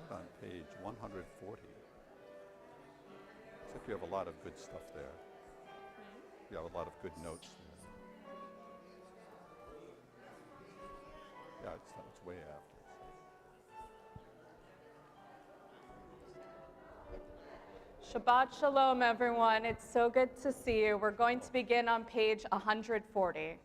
start on page 140. Looks like you have a lot of good stuff there. You have a lot of good notes there. Yeah, it's way after. Shabbat Shalom, everyone. It's so good to see you. We're going to begin on page 140.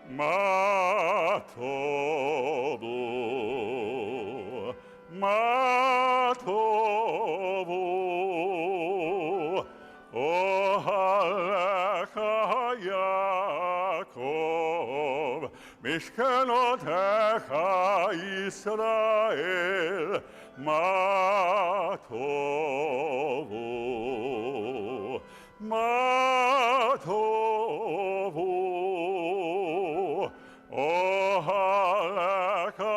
Ma tovu, ma tovu, ohalecha Yaakov, mishkenotecha Yisrael, ma tovu, ma tovu. Ohalecha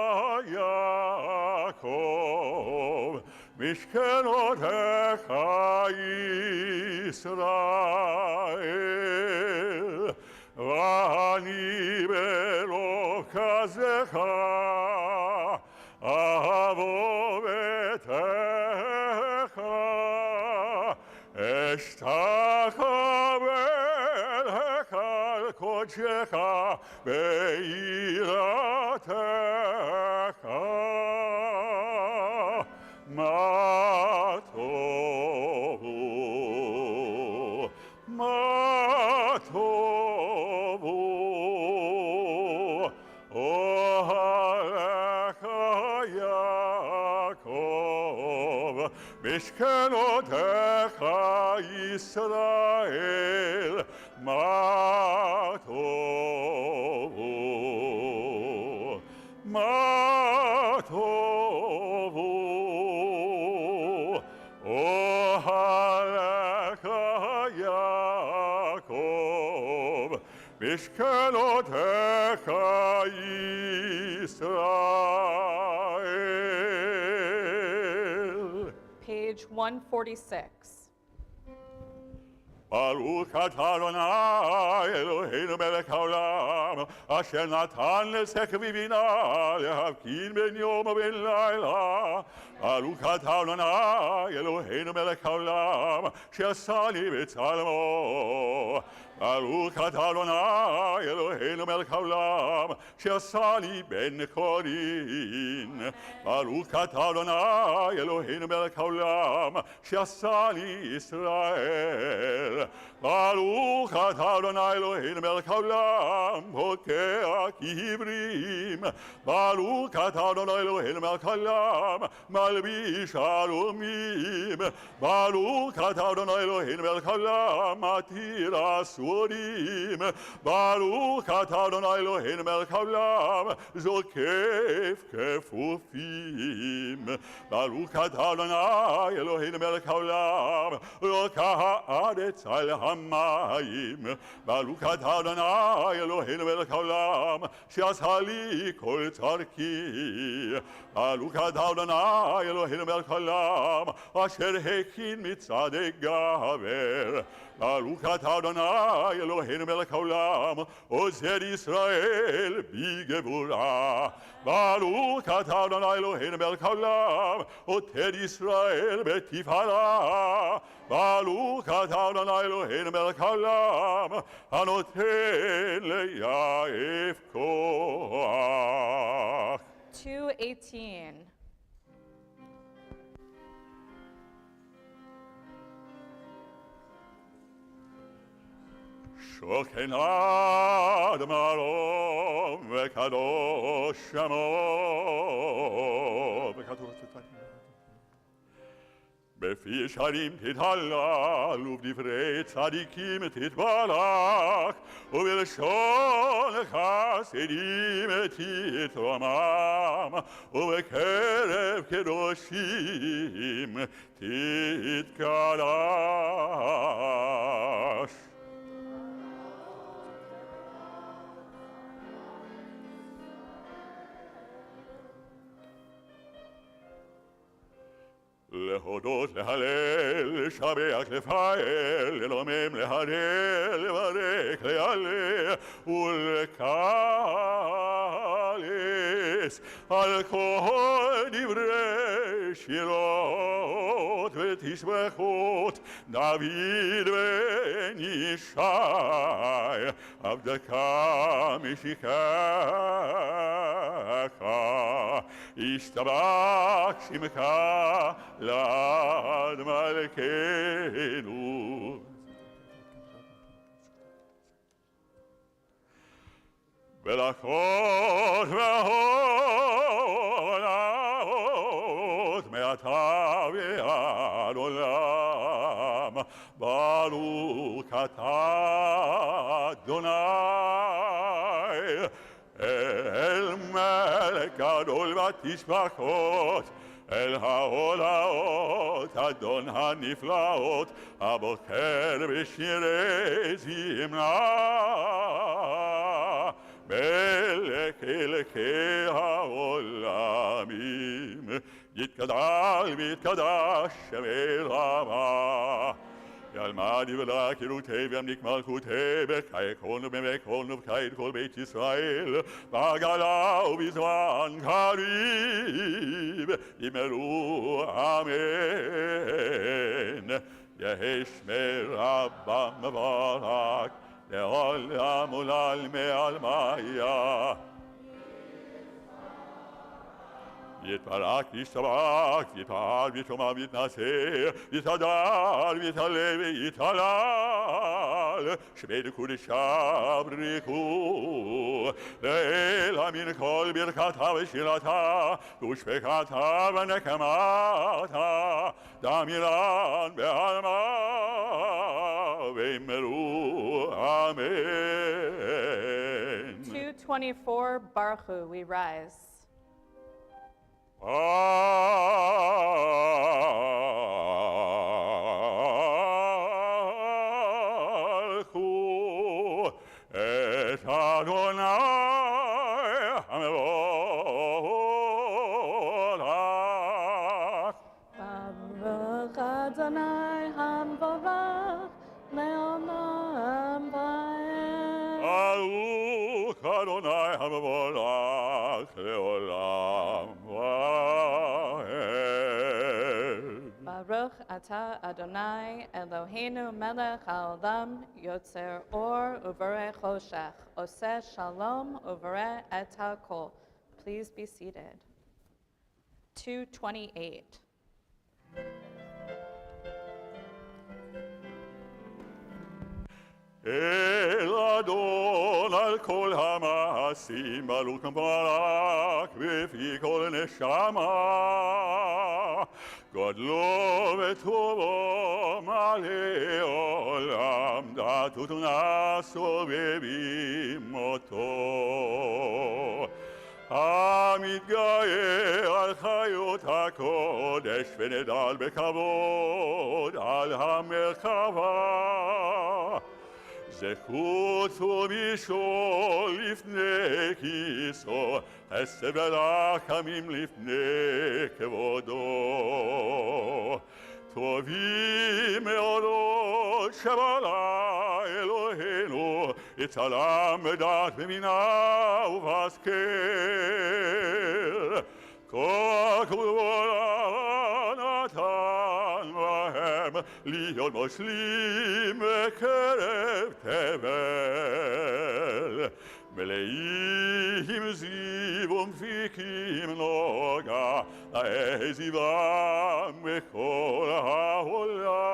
Yaakov, mishkenotecha Yisrael, v'ani berokazecha, avo betecha, eshtacha belhecha kodecha, beiratecha, ma tovu, ma tovu, ohalecha Yaakov, mishkenotecha Yisrael, ma tovu, ma tovu, ohalecha Yaakov, mishkenotecha Yisrael. Page 146. Baruch atah Adonai Eloheinu melech haolam, asher natan lesechel v'bina lehavkin ben yom uben layla. Baruch atah Adonai Eloheinu melech haolam, she'asani b'tzalmo. Baruch atah Adonai Eloheinu melech haolam, she'asani ben korin. Baruch atah Adonai Eloheinu melech haolam, she'asani Yisrael. Baruch atah Adonai Eloheinu melech haolam, pokea kibrim. Baruch atah Adonai Eloheinu melech haolam, malbish arumim. Baruch atah Adonai Eloheinu melech haolam, matir asurim. Baruch atah Adonai Eloheinu melech haolam, zokef kefufim. Baruch atah Adonai Eloheinu melech haolam, rokah haaretz al hamayim. Baruch atah Adonai Eloheinu melech haolam, she'asa li kol tzarki. Baruch atah Adonai Eloheinu melech haolam, asher hekin mitzadei gaver. Baruch atah Adonai Eloheinu melech haolam, ozer Yisrael bigevura. Baruch atah Adonai Eloheinu melech haolam, oter Yisrael betifara. Baruch atah Adonai Eloheinu melech haolam, hanoten leYaef koach. 218. שוכן עד מרום וקדוש שמו. בפי שרים תתהלל ובדברי צדיקים תתברך, ובלשון חסידים תתרומם, ובקרב קדושים תתקדש. להודות, להלל, לשבח, לפאר, לרומם, להלל, לברך, להלל ולקלס על כל דברי שירות ותשבחות דוד בן ישי עבדך משכך ישתבח שמך לעד מלכנו. ברכות והונאות מעתה ועד עולם ברוך אתה אדוני אל מלך גדול ותשבחות אל העולאות אדון הנפלאות הבוחר בשירי זמרה מלך אלוקי העולמים יתגדל ויתקדש שמי רמה ילמד יבלע קירותי וימליק מלכותי בקייכון ובמקון ובקית כל בית ישראל בעגלה ובזמן קריב ימרו אמן יהי שמי רבה מברך לעולם ולעלמי עלמיה יתברך וישתבח ויתפעל ויתרומם ויתנשא ויתהדר ויתהלל ויתהלל שמי קודשה ברכו לאל אמין כל ברכתה ושירתה ושפחתה ונקמתה דמירן בעלמה ואמרו אמן. 224 Baruch Hu, we rise. Alku et Adonai Hamevorach Baruch Adonai Hamevorach Leolam Vaed. Baruch Adonai Hamevorach Leolam Baruch Ata Adonai Eloheinu melech haolam yotzer or uvareh choshech oseh shalom uvareh et hakol. Please be seated. 228. El Adon al kol hamasim baruch barak befi kol neshama Godlo v'tovo male olam datut unaso bebimoto המתגאה על חיות הקודש ונדל בכבוד על המרחבה זכות ומשול לפני כיסו חסד ורחמים לפני כבודו טובים מאורות שברה אלוהינו יצלם בדעת במינה ובהשכל כוח וגבורה נתן בהם להיות מושלים בקרב תבל מלאים זיו ומפיקים נוגה זיוום בכל העולם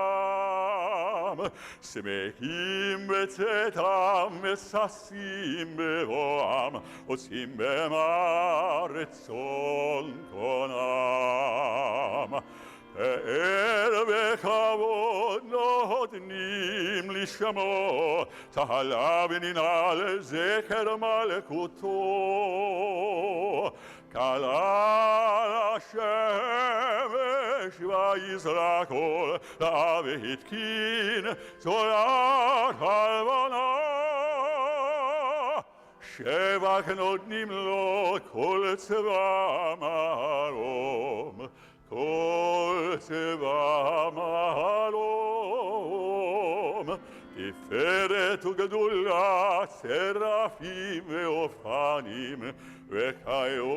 שמחים בצאתם מששים בבואם עושים בהם רצון קונם פאר בכבוד נותנים לשמו תהלה ונינה לזכר מלכותו כלה לשמש ויזרע כל והתקין תורת הלבנה שבח נותנים לו כל צבא מרום כל כל צבא מרום, תפארת וגדולה, שרפים ואופנים, וחיות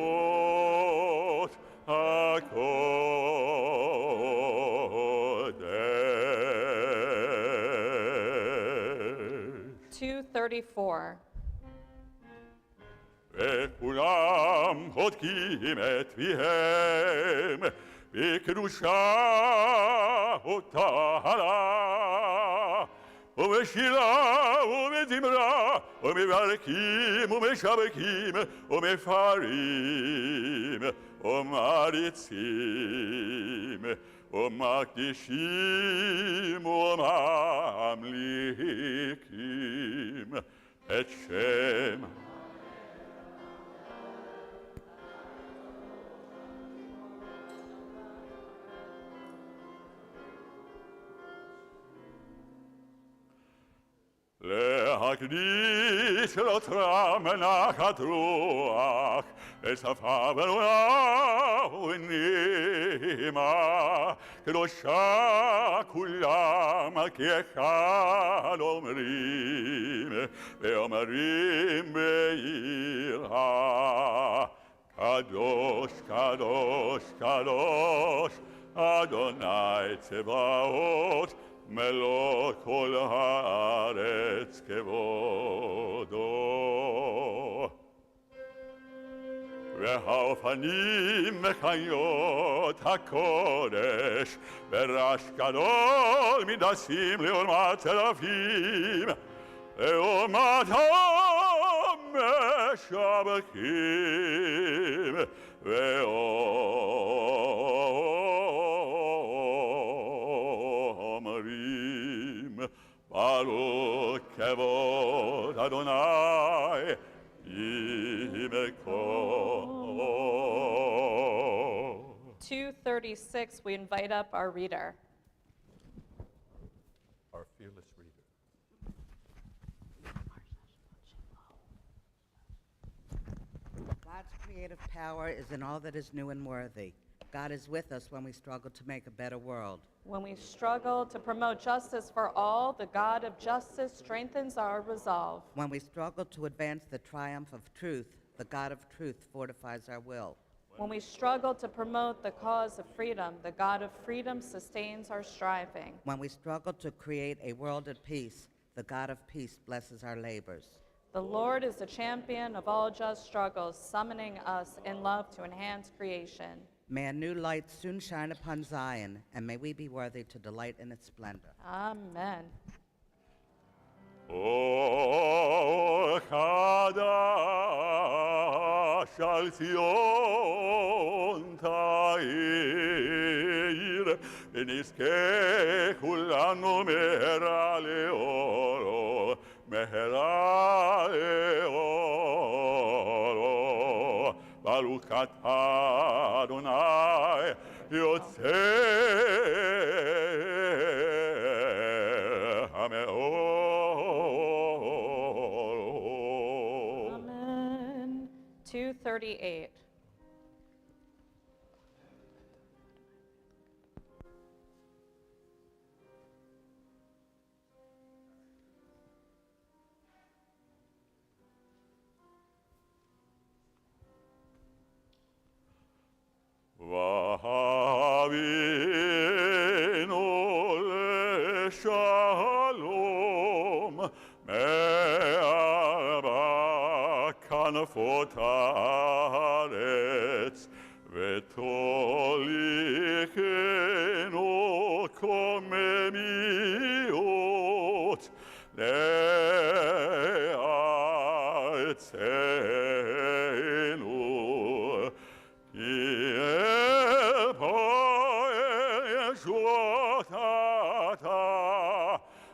הקודש. 234. וכולם הודקים את פיהם בקדושה וטהרה, ובשירה ובזמרה, ומברכים ומשבקים ומפרים ומעריצים ומקדישים וממליכים את שם להקדיש לאוצרם נחת רוח, ושפה ברורה ונעימה, קדושה כולם כאחד אומרים, ואומרים ביראה, קדוש, קדוש, קדוש, אדוני צבאות, מלוא כל הארץ כבודו. והאופנים וחיות הקודש, ברעש גדול מדסים לעומת צלפים, לעומת המשבקים, ברוך כבוד אדוני ימקום. 236, we invite up our reader. Our fearless reader. God's creative power is in all that is new and worthy. God is with us when we struggle to make a better world. When we struggle to promote justice for all, the God of justice strengthens our resolve. When we struggle to advance the triumph of truth, the God of truth fortifies our will. When we struggle to promote the cause of freedom, the God of freedom sustains our striving. When we struggle to create a world at peace, the God of peace blesses our labors. The Lord is the champion of all just struggles, summoning us in love to enhance creation. May a new light soon shine upon Zion, and may we be worthy to delight in its splendor. Amen. O חדש על ציון תאיר, ונזכה כולנו מהרה לאורו, מהרה לאורו. ברוך אתה אדוני יוצא המאור. Amen. 238. ואהבינו לשלום מארבע כנפות הארץ, ותוליכנו קוממיות לארצנו.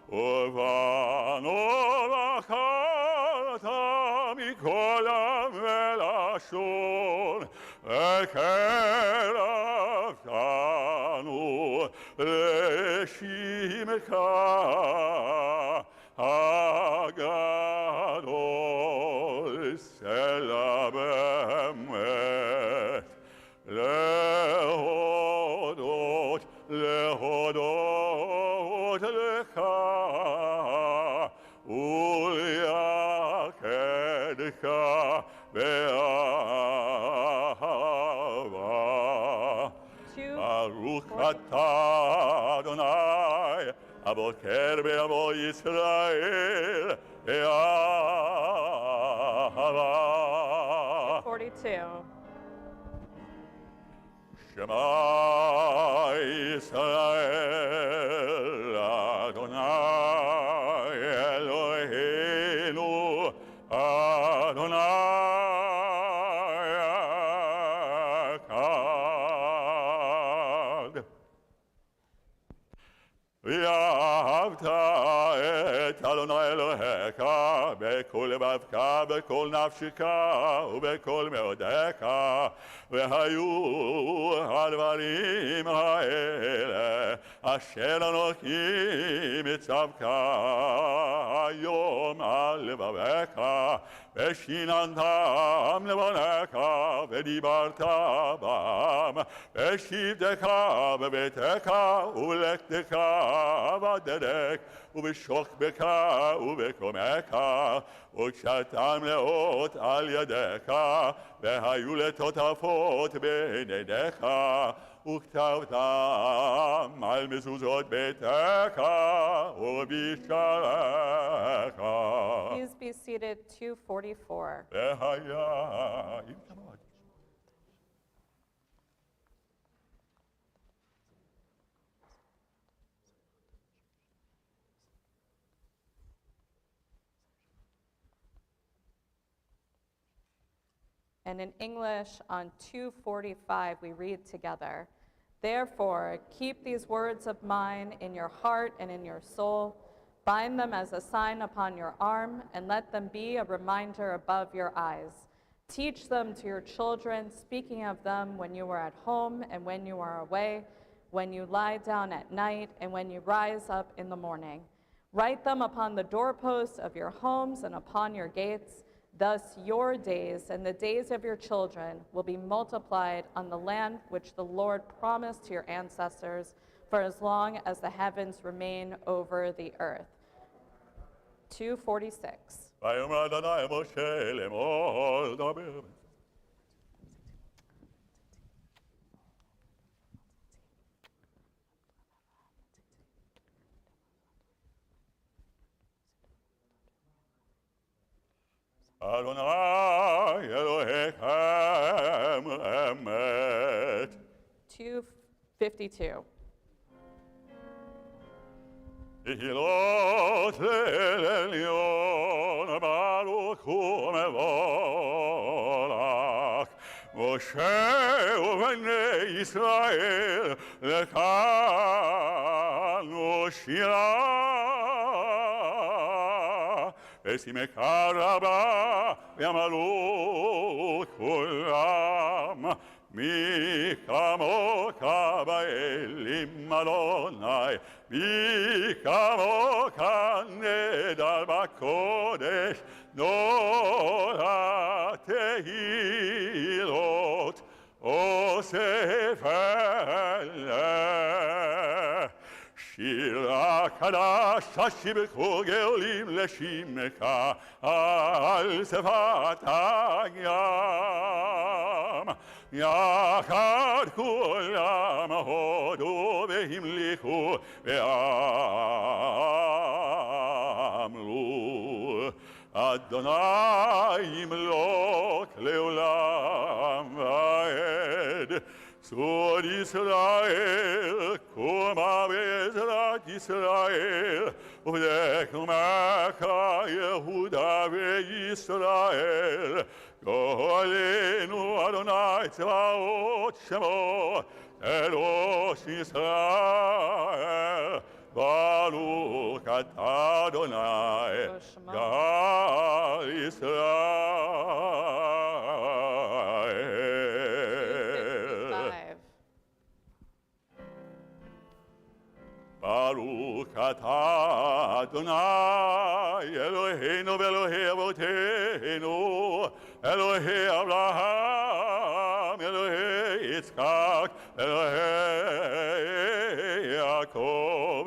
ובנו בחרת מכל עם ולשון, וקרבתנו לשמך הגדול. סלע באמת להוד ולייחדך באהבה. ברוך אתה אדוני, הבוקר בעמו ישראל באהבה. 42. שמע ישראל, אדוני אלוהינו, אדוני אחד. ואהבת את אדוני אלוהיך בכל לבבך, בכל נפשך ובכל מאודך, והיו הדברים האלה אשר אנוכי מצווך היום על לבבך, ושיננתם לבניך ודיברת בם, בשבתך בביתך ובלכתך בדרך ובשוכבך ובקומך, וכשאתם לאות על ידיך, והיו לטוטפות בין ידיך, וכתבתם על מזוזות ביתך ובשעריך. Please be seated. 244. והיה, אם תמוד. And in English, on 245, we read together, "Therefore, keep these words of mine in your heart and in your soul. Bind them as a sign upon your arm, and let them be a reminder above your eyes. Teach them to your children, speaking of them when you are at home and when you are away, when you lie down at night and when you rise up in the morning. Write them upon the doorposts of your homes and upon your gates. Thus your days and the days of your children will be multiplied on the land which the Lord promised to your ancestors for as long as the heavens remain over the earth." 246. ויאמר אדוני משה לאמור דבר. אדוני אלוהיכם אמת. 252. תהילות לעליון ברוך הוא מבורך, משה ובני ישראל לכאן ושירה, ושמחה רבה ויאמרו כולם, מי כמוך באלים אדוני, מי כמוך נדל בקודש, נורא תהילות אוסף אלה. שיר הקדש השבחו גאולים לשמך על שפת הים. יחד כולם הודו והמליכו ואמרו, אדוני ימלוך לעולם ועד. צור ישראל, קומה בעזרת ישראל, ובדק ומך יהודה וישראל. גואלנו אדוני צבאות שמו, אלוש ישראל. ברוך אתה אדוני, גאל ישראל. 5. ברוך אתה אדוני אלוהינו ואלוהי אבותינו, אלוהי אברהם, אלוהי יצחק, אלוהי יעקב,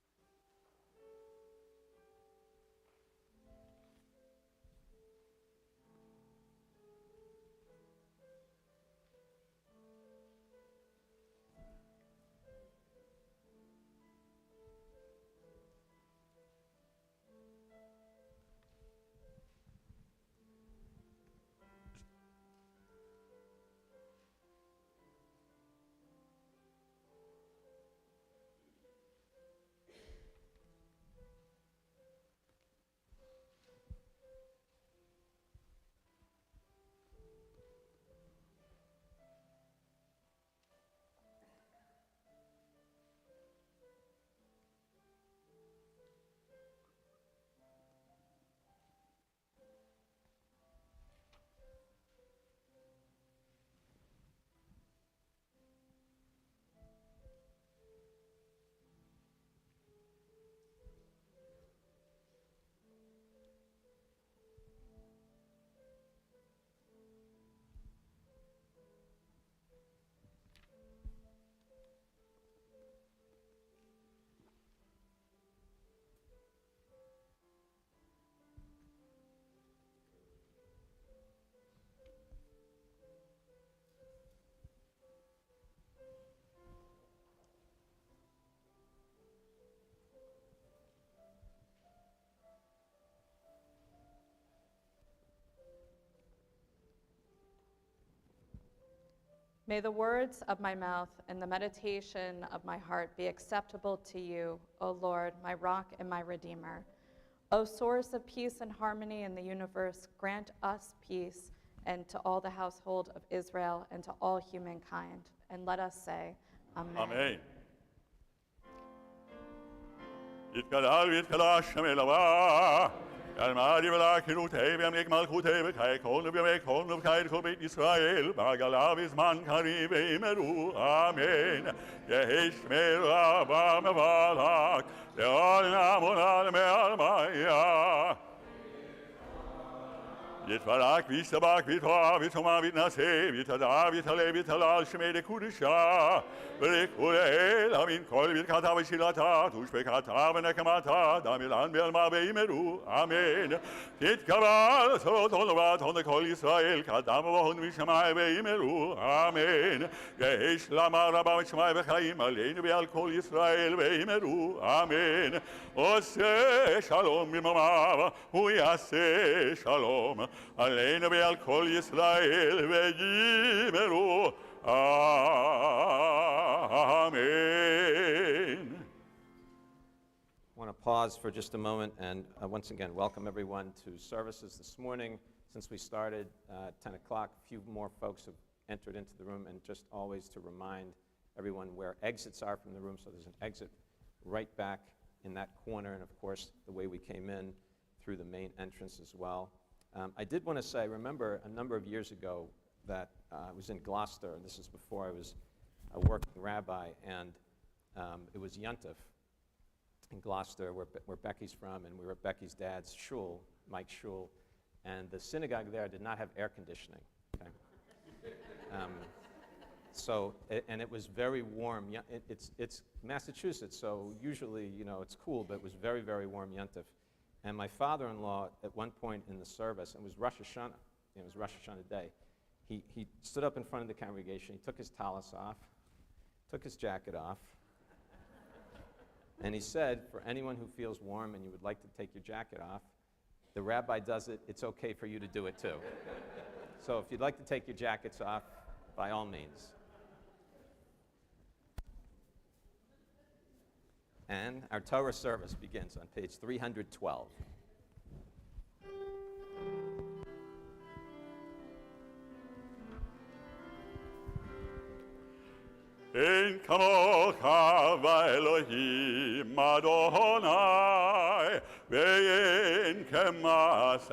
May the words of my mouth and the meditation of my heart be acceptable to you, O Lord, my rock and my redeemer. O source of peace and harmony in the universe, grant us peace, and to all the household of Israel and to all humankind. And let us say, Amen. Amen. יתגדל ויתקדש שם אלוהה, ילמד יבלע כנותיה וימליק מלכותיה וחיי כל ובימי כל ובחיי כל בית ישראל, בעגלה בזמן קריב ויאמרו אמן. יהי שמר אבא מבלק, לעול נעמון על מעל מיה. יתברך ויסתבח ויתרע ויתומע ויתנשא ויתדע ויתעלה ויתהלל שמי לקודשה ולכולל אמין כל ברכתה ושילתה ושבחתה ונקמתה דמילן בעלמה ואמרו אמן. תתקבל צורות הון ובת הון לכל ישראל קדם ובהון משמיים ואמרו אמן. יהי שלמה רבה ושמיים וחיים עלינו ועל כל ישראל ואמרו אמן. עושה שלום במרומיו הוא יעשה שלום עלינו ועל כל ישראל ויאמרו Amen. I want to pause for just a moment and once again welcome everyone to services this morning. Since we started at 10 o'clock, a few more folks have entered into the room, and just always to remind everyone where exits are from the room. So there's an exit right back in that corner, and of course the way we came in through the main entrance as well. I did want to say, remember a number of years ago that I was in Gloucester, and this is before I was a working rabbi, and it was Yontif in Gloucester, where Becky's from, and we were at Becky's dad's shul, Mike's shul, and the synagogue there did not have air conditioning. Okay? And it was very warm. It's Massachusetts, so usually, it's cool, but it was very, very warm Yontif. And my father-in-law, at one point in the service, and it was Rosh Hashanah, it was Rosh Hashanah day, he stood up in front of the congregation, he took his talis off, took his jacket off, and he said, for anyone who feels warm and you would like to take your jacket off, the rabbi does it, it's okay for you to do it too. So if you'd like to take your jackets off, by all means. And our Torah service begins on page 312. אין כמוך ואלוהים אדוני, ואין כמעשיך.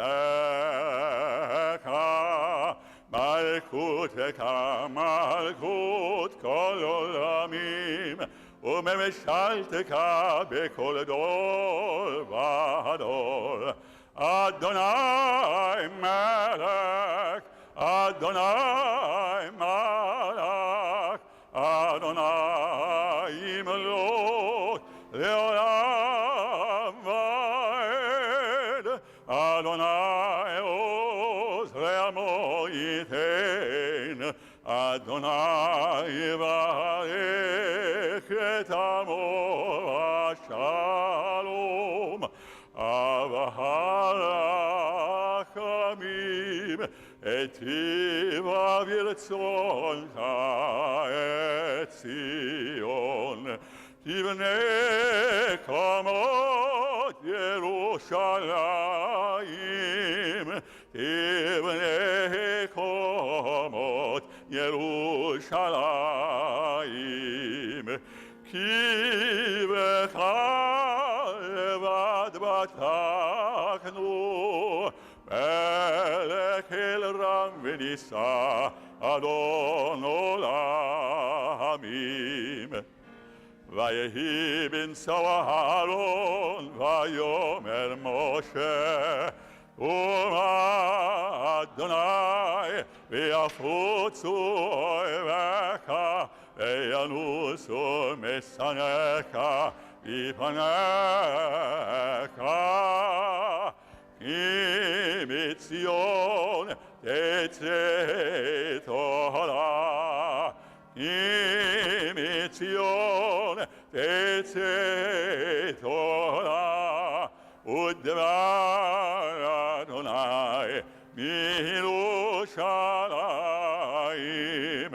מלכותך מלכות כל עולמים, וממשלתך בכל דור ודור. אדוני מלך, אדוני מלך, אדוני ימלוך לעולם ועד. אדוני עוז לעמו ייתן, אדוני יברך את עמו בשלום. אהבה רחמים היטיבה ברצונך את ציון. תבנה קומות ירושלים, תבנה קומות ירושלים. כי בך לבד בטחנו, מלך אל רם ונישא אדון עולמים. ויהי בנשוא אהרון ויאמר משה, ומה אדוני ויפוצו אויביך וינוסו משנאיך מפניך. כי מציון תצא תורה, כי מציון תצא תורה, ודבר אדוני מירושלים.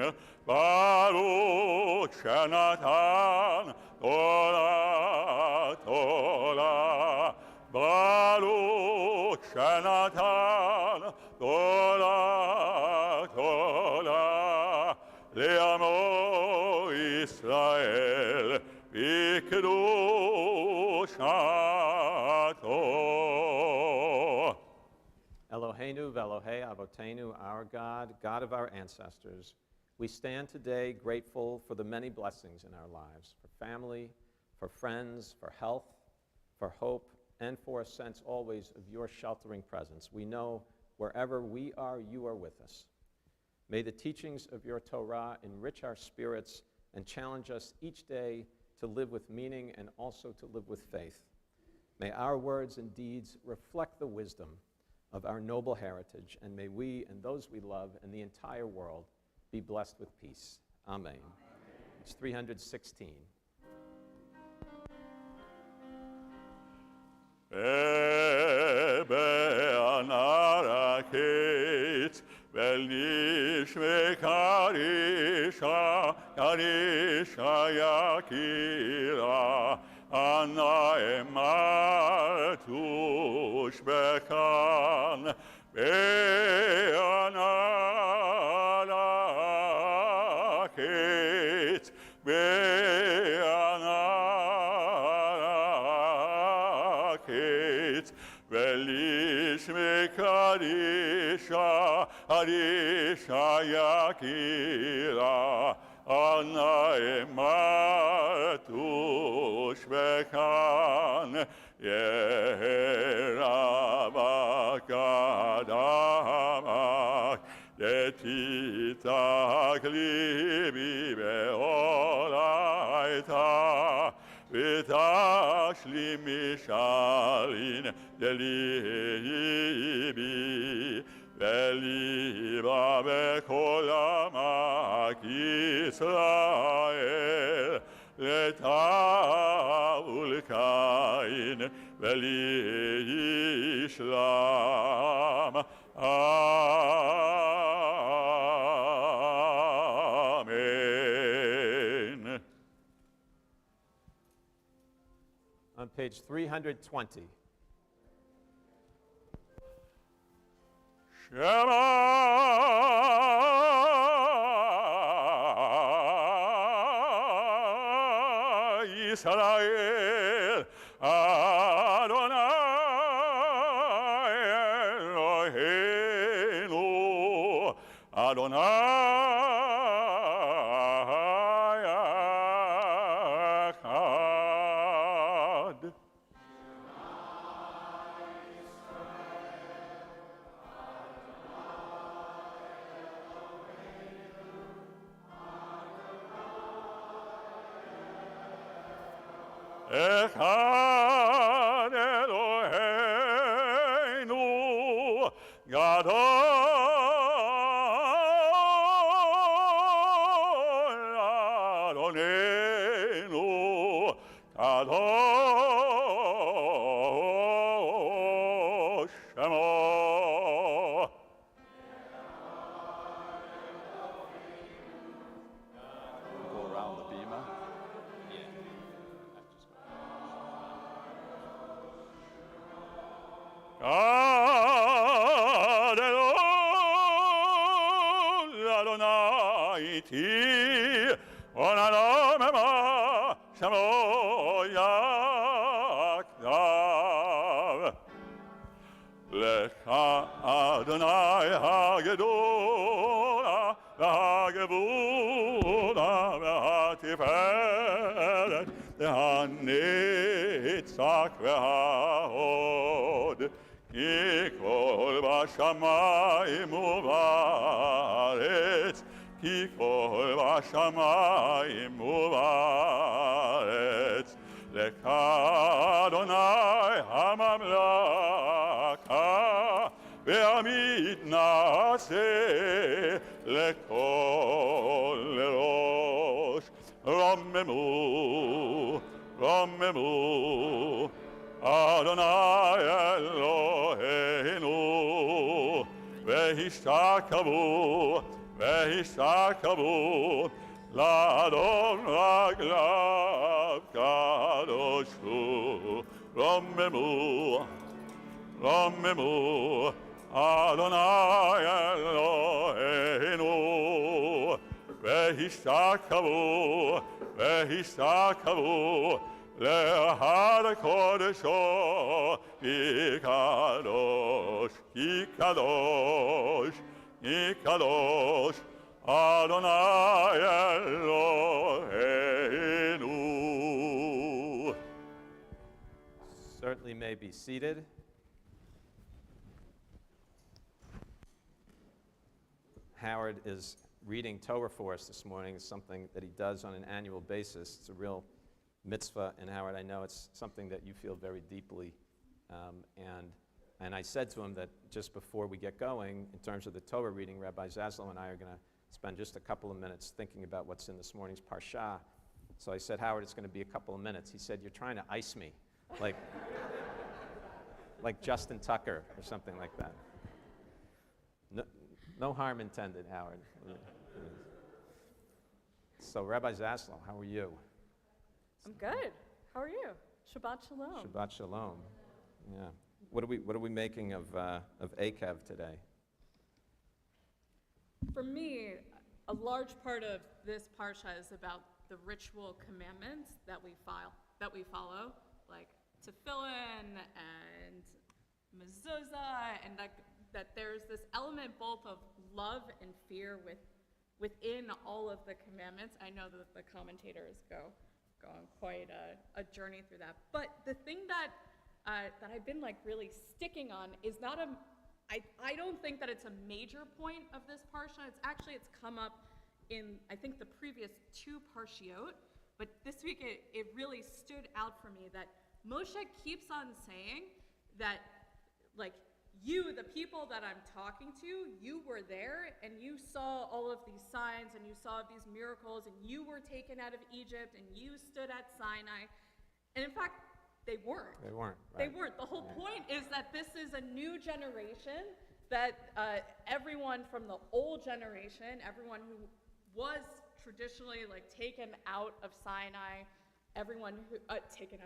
Eloheinu v'Elohei Avotenu, our God, God of our ancestors, we stand today grateful for the many blessings in our lives, for family, for friends, for health, for hope, and for a sense always of your sheltering presence. We know wherever we are, you are with us. May the teachings of your Torah enrich our spirits and challenge us each day to live with meaning and also to live with faith. May our words and deeds reflect the wisdom of our noble heritage, and may we and those we love and the entire world be blessed with peace. Amen. It's 316. Be'anarakit velnishme karisha yakira ana emar tushbekan be'anarakit velishme karisha yakira ana emar tushbekan yerabakadamak letitak libi beolaita v'tashlim mishalin delibi v'liba b'kol amak Yisrael leta'ul kain v'lishlam. Amen. On page 320. Shema Yisrael Adonai Eloheinu Adonai Echad. Echad Eloheinu Gadol Adonenu Kadosh Shemo. Go around the bima. Adonai ti onadamema shemo yakdav lecha Adonai hagedola v'hagevula v'hatiferet v'hanitzak v'hahod ki kol bashamayim u'ba'aretz ki kol bashamayim u'ba'aretz lecha Adonai hamamlaka ve'amid na'aseh lekol rosh rommemu Adonai Eloheinu v'hishakavu l'adon raglav kadosh hu rommemu Adonai Eloheinu v'hishakavu להר קודשו, כי קדוש, כי קדוש, כי קדוש, אדוני אלוהינו. Certainly may be seated. Howard is reading Torah for us this morning. It's something that he does on an annual basis. It's a real mitzvah, and Howard, I know it's something that you feel very deeply. And I said to him that just before we get going, in terms of the Torah reading, Rabbi Zaslow and I are going to spend just a couple of minutes thinking about what's in this morning's parsha. So I said, Howard, it's going to be a couple of minutes. He said, you're trying to ice me, like, like Justin Tucker or something like that. No harm intended, Howard. So, Rabbi Zaslow, how are you? I'm good. How are you? Shabbat shalom. Shabbat shalom. Yeah. What are we making of Akev today? For me, a large part of this parsha is about the ritual commandments that we follow, like tefillin and mezuzah, and that there's this element both of love and fear within all of the commandments. I know that the commentators go on quite a journey through that. But the thing that I've been like really sticking on is not I don't think that it's a major point of this parsha. It's come up in, I think, the previous two parshiot, but this week it really stood out for me that Moshe keeps on saying that, like, you, the people that I'm talking to, you were there and you saw all of these signs and you saw these miracles and you were taken out of Egypt and you stood at Sinai. And in fact, they weren't. They weren't. Right. They weren't. The whole point is that this is a new generation, that everyone from the old generation, everyone who was traditionally like taken out of Sinai, everyone who, taken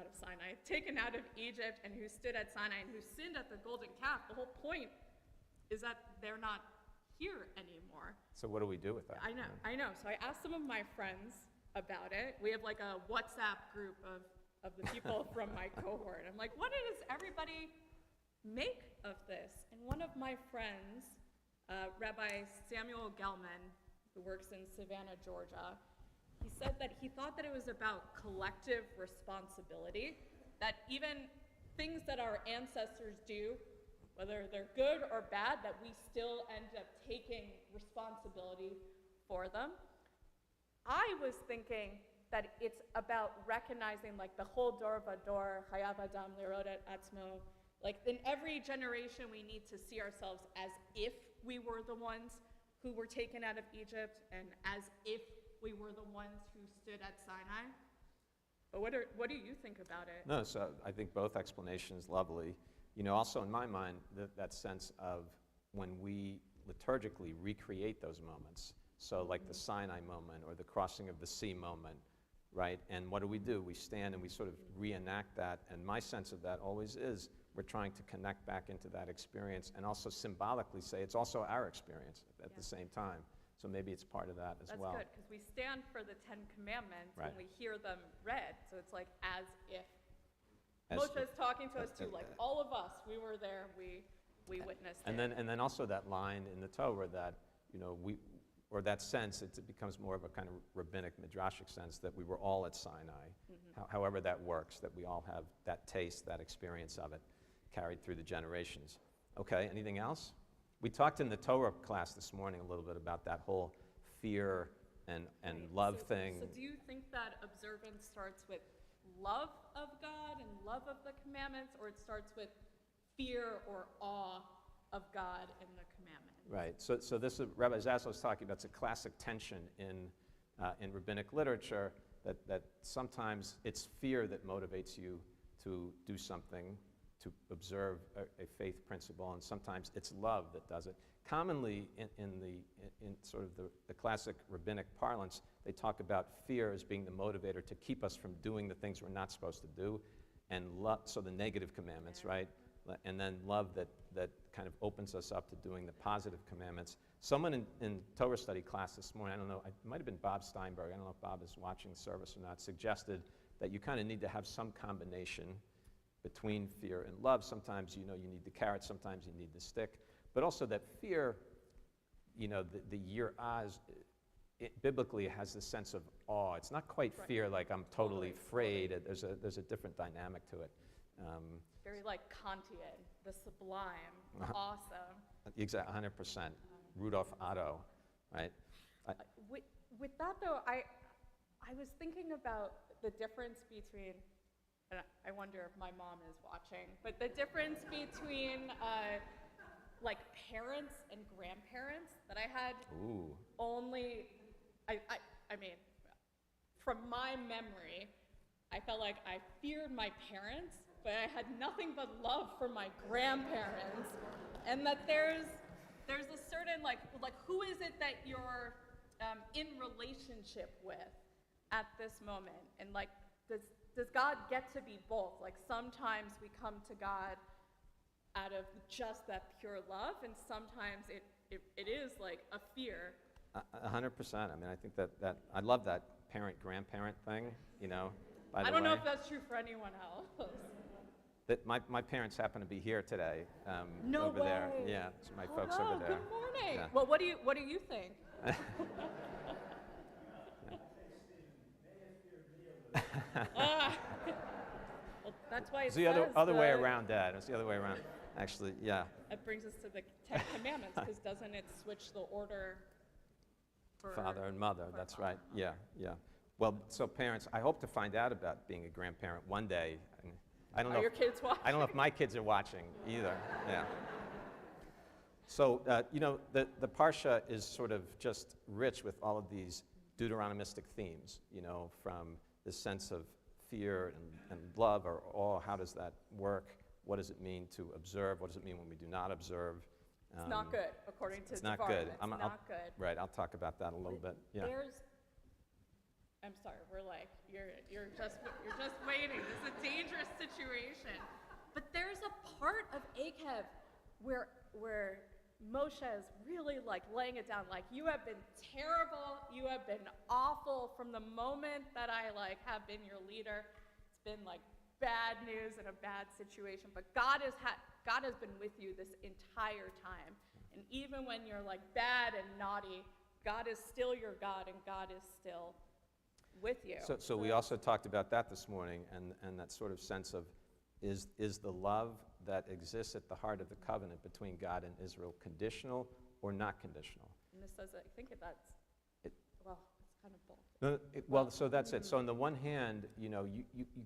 out of Egypt, and who stood at Sinai and who sinned at the golden calf, the whole point is that they're not here anymore. So what do we do with that? I know. So I asked some of my friends about it. We have like a WhatsApp group of the people from my cohort. I'm like, what does everybody make of this? And one of my friends, Rabbi Samuel Gelman, who works in Savannah, Georgia, he said that he thought that it was about collective responsibility, that even things that our ancestors do, whether they're good or bad, that we still end up taking responsibility for them. I was thinking that it's about recognizing, like, the whole dor vador, hayav adam lirot et atzmo, like, in every generation we need to see ourselves as if we were the ones who were taken out of Egypt and as if we were the ones who stood at Sinai. But what do you think about it? No, so I think both explanations lovely. You know, also in my mind, that sense of when we liturgically recreate those moments, so like the Sinai moment or the crossing of the sea moment, right? And what do? We stand and we sort of reenact that. And my sense of that always is we're trying to connect back into that experience and also symbolically say it's also our experience at the same time. So maybe it's part of that as well. That's good, because we stand for the 10 Commandments Right. when we hear them read. So it's like as if. As Moshe is if. talking to us too, like all of us, we were there, we witnessed it. And then also that line in the Torah that, you know, or that sense, it becomes more of a kind of rabbinic, midrashic sense that we were all at Sinai, however that works, that we all have that taste, that experience of it carried through the generations. Okay, anything else? We talked in the Torah class this morning a little bit about that whole fear and Right. love So thing. do you think that observance starts with love of God and love of the commandments, or it starts with fear or awe of God and the commandments? Right. So this is, Rabbi Zaslow was talking about, it's a classic tension in rabbinic literature that sometimes it's fear that motivates you to do something, to observe a faith principle, and sometimes it's love that does it. Commonly, in sort of the classic rabbinic parlance, they talk about fear as being the motivator to keep us from doing the things we're not supposed to do, and love, so the negative commandments, right? And then love that kind of opens us up to doing the positive commandments. Someone in Torah study class this morning, I don't know, it might have been Bob Steinberg, I don't know if Bob is watching the service or not, suggested that you kind of need to have some combination between fear and love. Sometimes, you need the carrot, sometimes you need the stick. But also that fear, the yiraz, biblically has this sense of awe. It's not quite fear like I'm totally afraid. There's a different dynamic to it. Very like Kantian, the sublime, the awesome. Exactly, 100%. Rudolf Otto, right? With that though, I was thinking about the difference between, and I wonder if my mom is watching, but the difference between like parents and grandparents that I had only, I mean, from my memory, I felt like I feared my parents, but I had nothing but love for my grandparents, and that there's a certain like who is it that you're in relationship with at this moment, and like does God get to be both? Like sometimes we come to God out of just that pure love, and sometimes it is like a fear. 100%. I mean, I think that I love that parent-grandparent thing, by the I don't know way. if that's true for anyone else. That my parents happen to be here today. No over way. there. Yeah, it's my folks Hello, over there. Good morning. Yeah. Well, what do you think? Well, that's why It's it the says other way around, Dad. It's the other way around. Actually, yeah. It brings us to the Ten Commandments, because doesn't it switch the order for Father and mother, for that's father? right. Yeah, yeah. Well, so parents, I hope to find out about being a grandparent one day. And I don't know. Are your kids watching? I don't know if my kids are watching either. Yeah. So, the Parsha is sort of just rich with all of these Deuteronomistic themes, from the sense of fear and love or awe. How does that work? What does it mean to observe? What does it mean when we do not observe? It's not good, according to It's not Devar. good. It's not good. Right, I'll talk about that a little bit. Yeah. I'm sorry, we're like, you're just waiting. This is a dangerous situation. But there's a part of Akev where Moshe is really like laying it down, like, you have been terrible, you have been awful from the moment that I like have been your leader. It's been like bad news and a bad situation, but God has been with you this entire time. And even when you're like bad and naughty, God is still your God, and God is still with you. So we also talked about that this morning, and that sort of sense of, is the love that exists at the heart of the covenant between God and Israel conditional or not conditional? And this says, I think that's, well, it's kind of both. So that's it. So on the one hand, you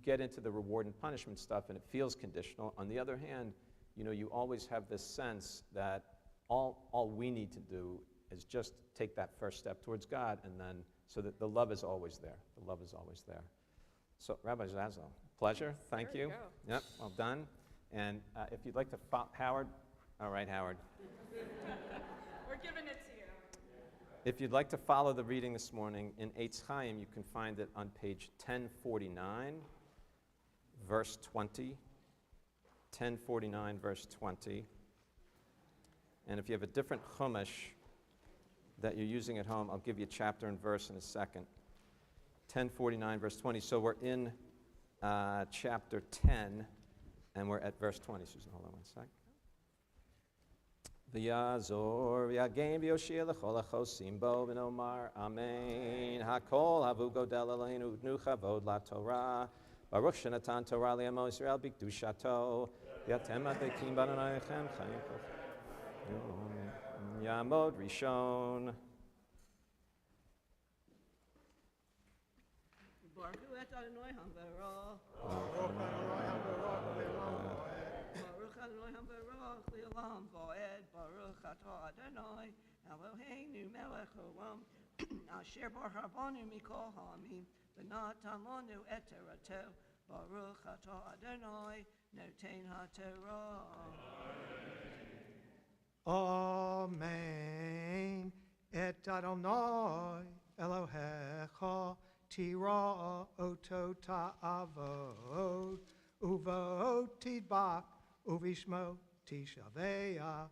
get into the reward and punishment stuff, and it feels conditional. On the other hand, you always have this sense that all we need to do is just take that first step towards God, and then, so that the love is always there. The love is always there. So, Rabbi Zazel, pleasure. Thank There you. you go. Yep, well done. And if you'd like to, Howard. All right, Howard. We're giving it to you. If you'd like to follow the reading this morning in Eitz Chaim, you can find it on page 1049, verse 20. 1049, verse 20. And if you have a different chumash that you're using at home, I'll give you chapter and verse in a second. 1049, verse 20. So we're in chapter 10, and we're at verse 20. Susan, hold on one sec. V'yazor v'yagem v'yoshia l'chol achosim bo v'nomar amen. Hakol havu godel aleinu udnu chavod la Torah. Baruch shenatan Torah li'amo Yisrael b'kedushato. V'yatem adekim b'adonaychem chayim kochim. Yamod Rishon. Baruch Adonai Hamvera. Baruch Adonai Hamvera. Li'olam va'ed. Baruch atah Adonai Eloheinu melech olam. Asher barabanu mikol ha'amim. V'natan lanu et torato. Baruch atah Adonai noten ha'torah. Amen. Et Adonai Elohecha tira oto ta'avod uvo tidbak uvishmo tishaveya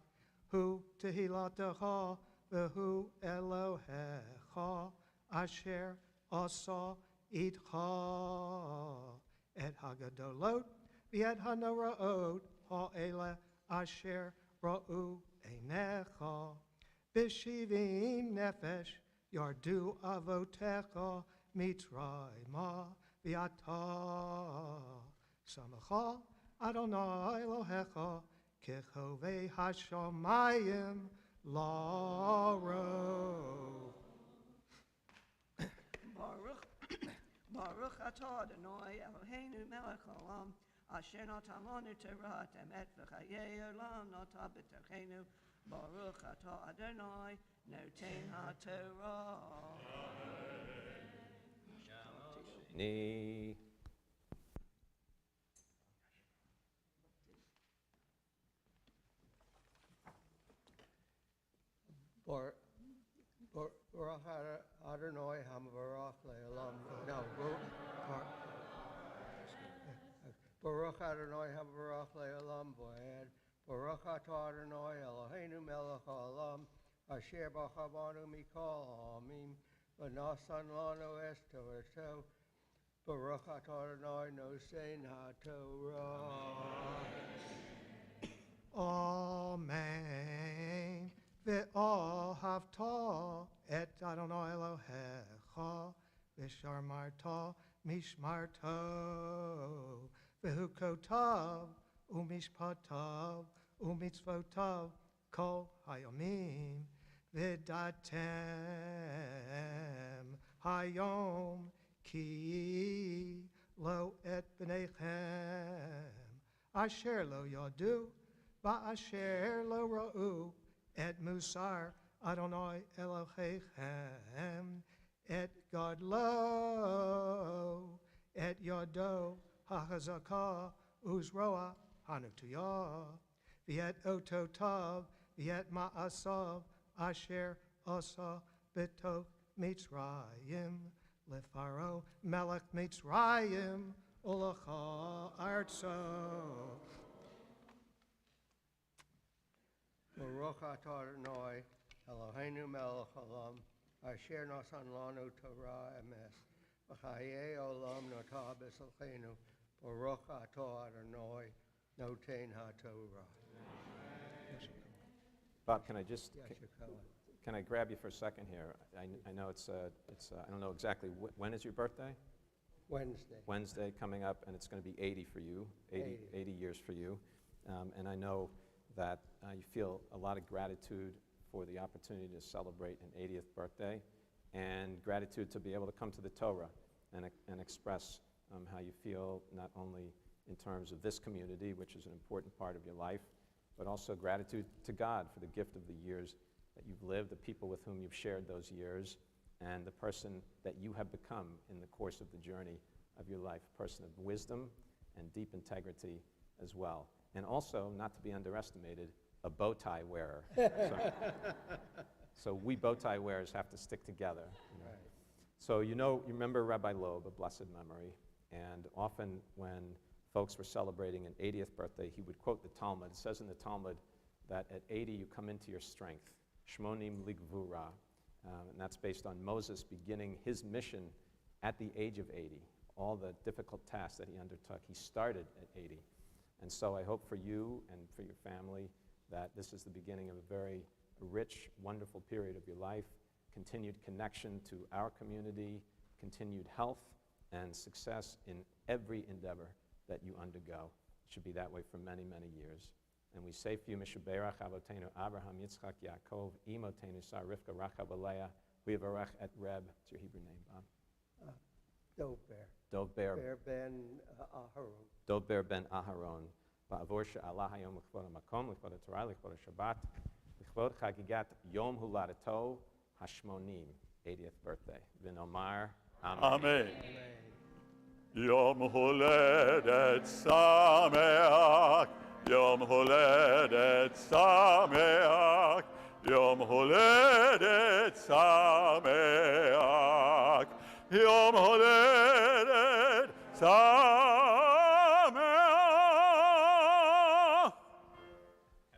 hu tehilatecha v'hu Elohecha asher asa Idcha et hagadolot v'et hanoraot ha'ele asher ra'u einecha b'shivim nefesh yardu avotecha mitzrayma v'ata samacha Adonai Elohecha kechovei hashamayim laro. Baruch atah Adonai Eloheinu melech haolam asher natan lanu Torah emet v'chayei olam nata b'tochenu. Baruch atah Adonai noten haTorah. Ni. Baruch Adonai Hamavarach Le'olam. No, Baruch Adonai Hamavarach Le'olam Voed. Baruch atah Adonai Eloheinu melech haolam asher b'chabanu mikol ha'amim v'nasan lanu es Torah. Baruch atah Adonai nosein ha'Torah. Amen. Ve'ahavta et Adonai Elohecha v'sharmarta mishmarto v'hukotav u'mishpatav u'mitzvotav kol hayomim v'datem hayom ki lo et b'nechem asher lo yadu va'asher lo ra'u et musar Adonai Elohechem et gadlo et yado hachazakah uzroa hanutuyah v'et ototav v'et ma'asav asher asa b'toch Mitzrayim lefaro melech Mitzrayim ulacha artso. Baruch atah Adonai Eloheinu melech haolam asher nasan lanu Torah emes v'chayei olam nata b'tochenu. Baruch atah Adonai noten haTorah. Bob, can I just, Yeshua. can I grab you for a second here? I know it's I don't know exactly, when is your birthday? Wednesday coming up, and it's going to be 80 for you, 80 years for you. And I know that you feel a lot of gratitude for the opportunity to celebrate an 80th birthday, and gratitude to be able to come to the Torah and express how you feel, not only in terms of this community, which is an important part of your life, but also gratitude to God for the gift of the years that you've lived, the people with whom you've shared those years, and the person that you have become in the course of the journey of your life, a person of wisdom and deep integrity as well. And also, not to be underestimated, a bow tie wearer. So we bow tie wearers have to stick together. You know. So you remember Rabbi Loeb, a blessed memory, and often when folks were celebrating an 80th birthday, he would quote the Talmud. It says in the Talmud that at 80 you come into your strength, shmonim ligvura, and that's based on Moses beginning his mission at the age of 80. All the difficult tasks that he undertook, he started at 80. And so I hope for you and for your family that this is the beginning of a very rich, wonderful period of your life, continued connection to our community, continued health and success in every endeavor that you undergo. It should be that way for many, many years. And we say for you, Mishaberach Avotenu Abraham, Yitzchak, Yaakov, Imotenu Sar, Rivka, Rachav, Leah, Huyavarech et Reb. What's your Hebrew name, Bob? Dov Ber. Ber ben Aharon. Dov Ber ben Aharon. Ba'avor she'alah hayom l'chvod ha'makom, l'chvod ha'Torah, l'chvod ha'Shabbat, l'chvod chagigat yom huladato hashmonim, 80th birthday. V'nomar Amen. Amen. Yom Holedet Sameach, Yom Holedet Sameach, Yom Holedet Sameach, Yom Holedet Sameach.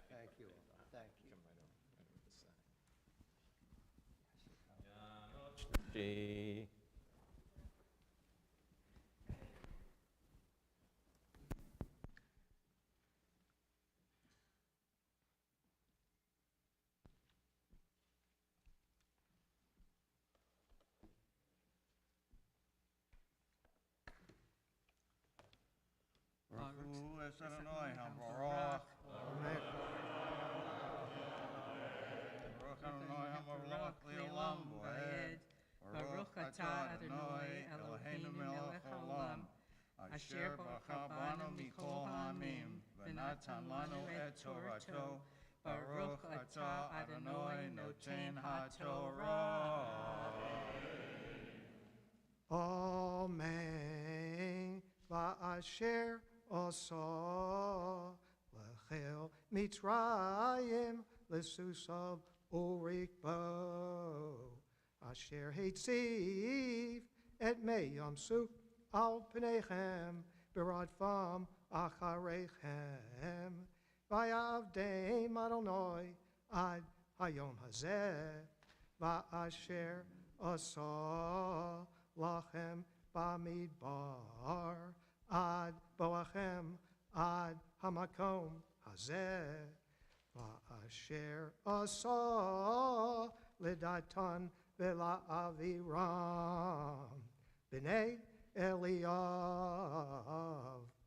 Thank you. Thank you. Hu es Adonai HaMorach. Baruch Adonai HaMorach Le'olam Va'ed. Baruch atah Adonai Eloheinu melech haolam. Asher bacha banu mikol ha'amim. V'natan lanu et Torato. Baruch atah Adonai noten ha'Torah. Amen. Va'asher asa lechel Mitzrayim lesusav urikbo. Asher hitziv et meyam suk al pneichem beradvam acharechem. Vayavdeim Adonai ad hayom hazeh. Va'asher asa lachem bamidbar ad boachem ad hamakom hazeh. Va'asher asa lidatan vela aviram b'nei Eliav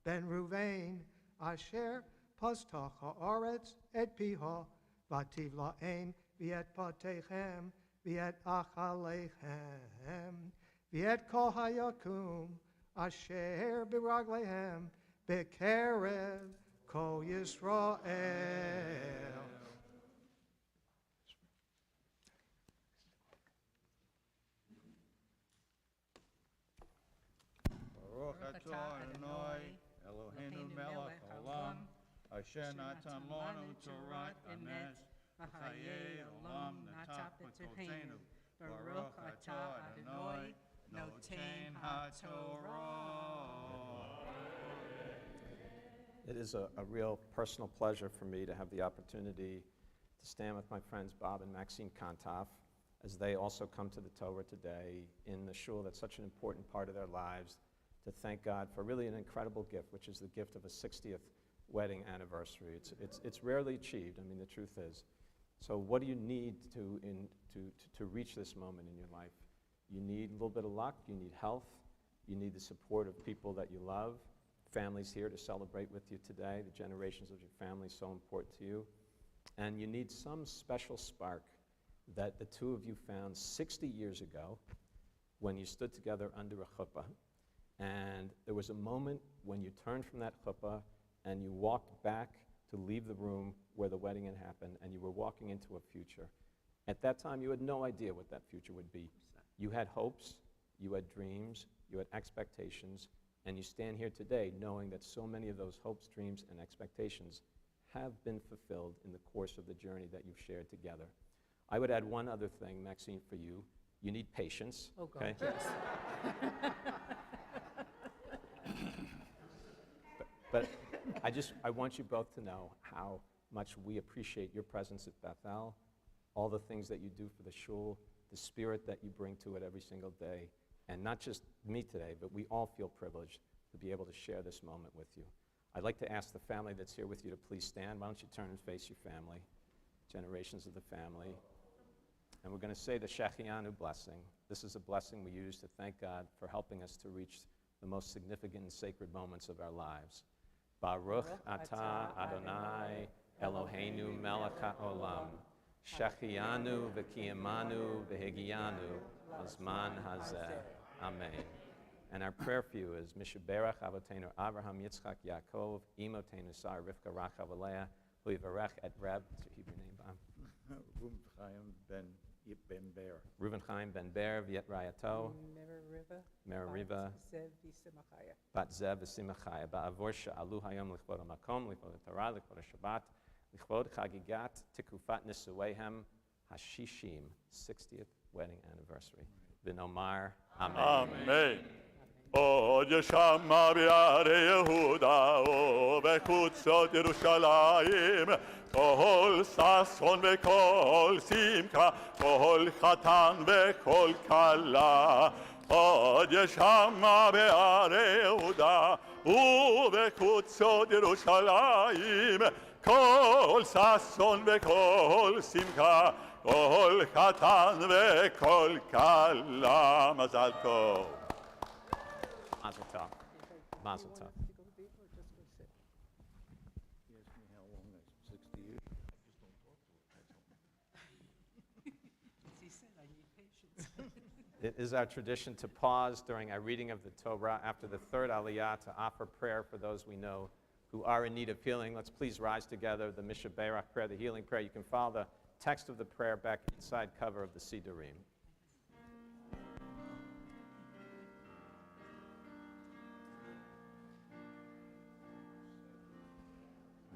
ben Ruvain asher pastach haaretz et piha vativ la'em v'et patechem v'et achalechem v'et kol hayakum asher b'raglehem b'kerev kol Yisrael. Baruch atah Adonai Eloheinu melech haolam. Asher natan lanu Torat emes. V'chayei olam natap b'tortenu. Baruch atah Adonai noten ha'Torah. It is a real personal pleasure for me to have the opportunity to stand with my friends Bob and Maxine Kantoff as they also come to the Torah today in the shul that's such an important part of their lives, to thank God for really an incredible gift, which is the gift of a 60th wedding anniversary. It's rarely achieved, I mean, the truth is. So what do you need to reach this moment in your life? You need a little bit of luck, you need health, you need the support of people that you love, families here to celebrate with you today, the generations of your family so important to you, and you need some special spark that the two of you found 60 years ago when you stood together under a chuppah, and there was a moment when you turned from that chuppah and you walked back to leave the room where the wedding had happened, and you were walking into a future. At that time, you had no idea what that future would be. You had hopes, you had dreams, you had expectations, and you stand here today knowing that so many of those hopes, dreams, and expectations have been fulfilled in the course of the journey that you've shared together. I would add one other thing, Maxine, for you. You need patience. Oh, God, yes. But I want you both to know how much we appreciate your presence at Bethel, all the things that you do for the shul, the spirit that you bring to it every single day, and not just me today, but we all feel privileged to be able to share this moment with you. I'd like to ask the family that's here with you to please stand. Why don't you turn and face your family, generations of the family. And we're going to say the Shechianu blessing. This is a blessing we use to thank God for helping us to reach the most significant and sacred moments of our lives. Baruch atah Adonai Eloheinu melech haolam. Shechianu v'kiyamanu v'higianu azman hazeh. Amen. And our prayer for you is Mishaberach Avotenu Abraham Yitzchak Yaakov Imotenu Sarah Rivka Rachav Leah Hu Yivarech et Reb. What's your Hebrew name, Bob? Reuven Chaim ben Ber. Reuven Chaim ben Ber V'yet Rayato. Merariva. Bat Zev v'Simachaya. Ba'avor she'alu hayom lichvod ha'makom, lichvod ha'Torah, lichvod ha'Shabbat, lichvod chagigat tikufat nisueihem hashishim, 60th wedding anniversary. V'nomar Amen. Amen. עוד ישמע בערי יהודה ובחוצות ירושלים כל ששון וכל שמחה, כל חתן וכל כלה. עוד ישמע בערי יהודה ובחוצות ירושלים כל ששון וכל שמחה, כל חתן וכל כלה. מזל טוב. Mazel tov. Mazel tov. It is our tradition to pause during our reading of the Torah after the third Aliyah to offer prayer for those we know who are in need of healing. Let's please rise together, the Mishaberach prayer, the healing prayer. You can follow the text of the prayer back inside cover of the Sidurim.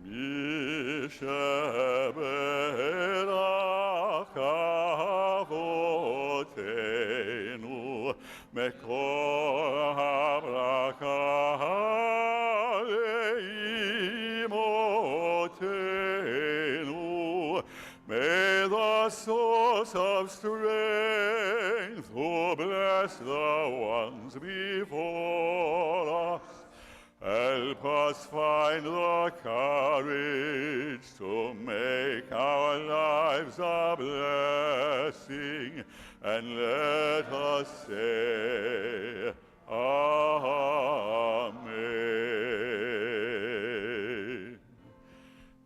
Mishaberach avotenu mekol habracha leimotenu. May the source of strength who bless the ones before us help us find the courage to make our lives a blessing, and let us say, Amen.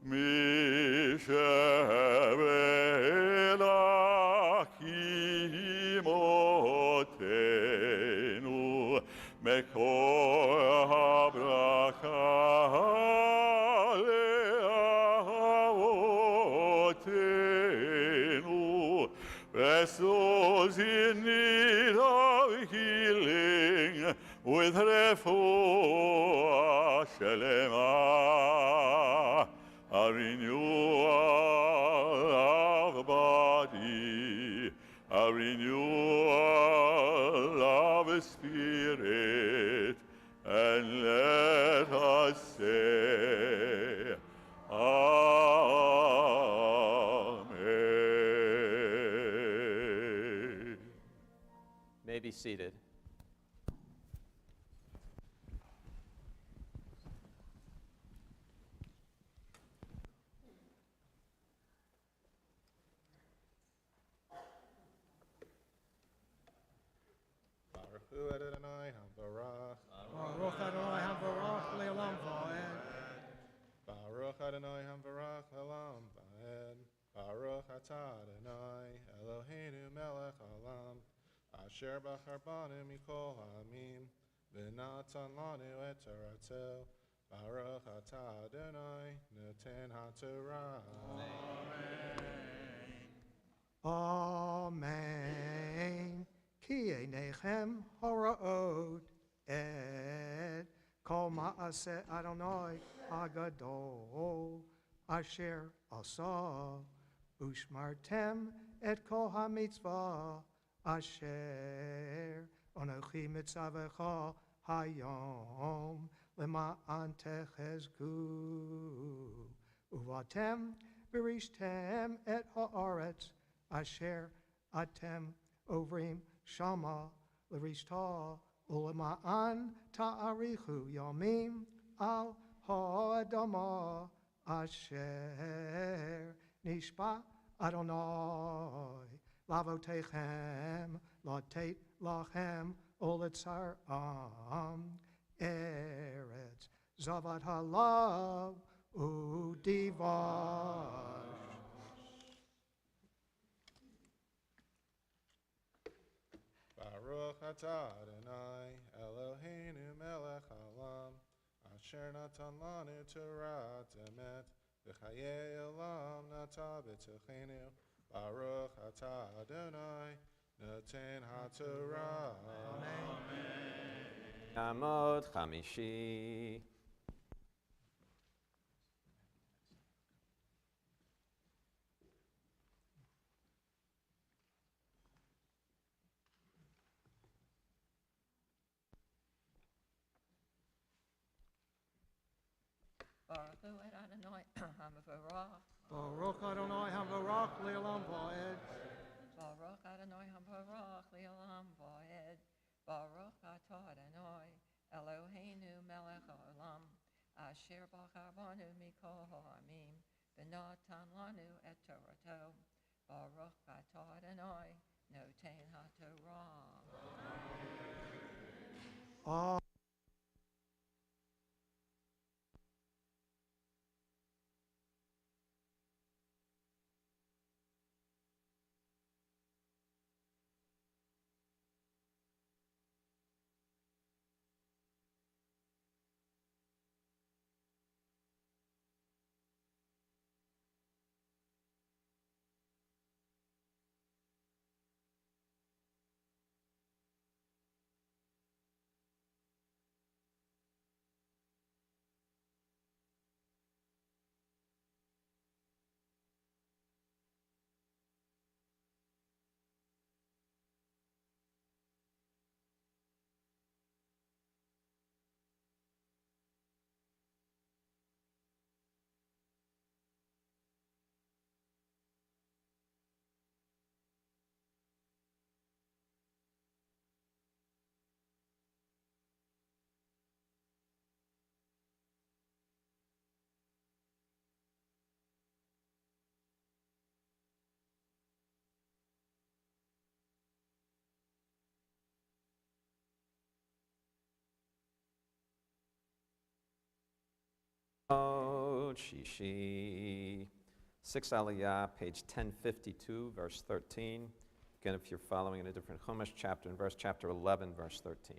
Mishaberach imotenu mekol habracha leavotenu. Bless those in need of healing with refuah shelema, a renewal of body, a renewal of spirit, and let us say, Amen. May be seated. Baruch Adonai Hamvarach. Baruch Adonai Hamvarach le'olam va'ed. Baruch Adonai Hamvarach le'olam va'ed. Baruch atah Adonai Eloheinu melech haolam, asher bachar banu mikol ha'amim, v'natan lanu et torato. Baruch atah Adonai noten ha'torah. Amen. Ki einechem hora'ot et kol ma'aseh Adonai hagadol asher asa ushmartem et kol hamitzvah asher onochi mitzavecha hayom lema'an techezku uvatem berishtem et ha'aretz asher atem ovrim shama l'rishta ulema'an ta'arichu yomim al ha'adama asher nishpa Adonai lavotechem latet lachem uletzar eretz zavat halav udivash. Baruch atah Adonai Eloheinu melech haolam, asher natan lanu Torah emet, v'chayei olam nata b'tochenu. Baruch atah Adonai noten ha'torah. Amod Chamishi. Baruch Adonai Hamvarach. Baruch Adonai Hamvarach le'olam va'ed. Baruch Adonai Hamvarach le'olam va'ed. Baruch atah Adonai Eloheinu melech haolam, asher bachar banu mikol ha'amim, v'natan lanu et torato. Baruch atah Adonai noten ha'torah. Shishi. 6 Aliyah, page 1052, verse 13. Again, if you're following in a different Chumash chapter, in chapter 11, verse 13.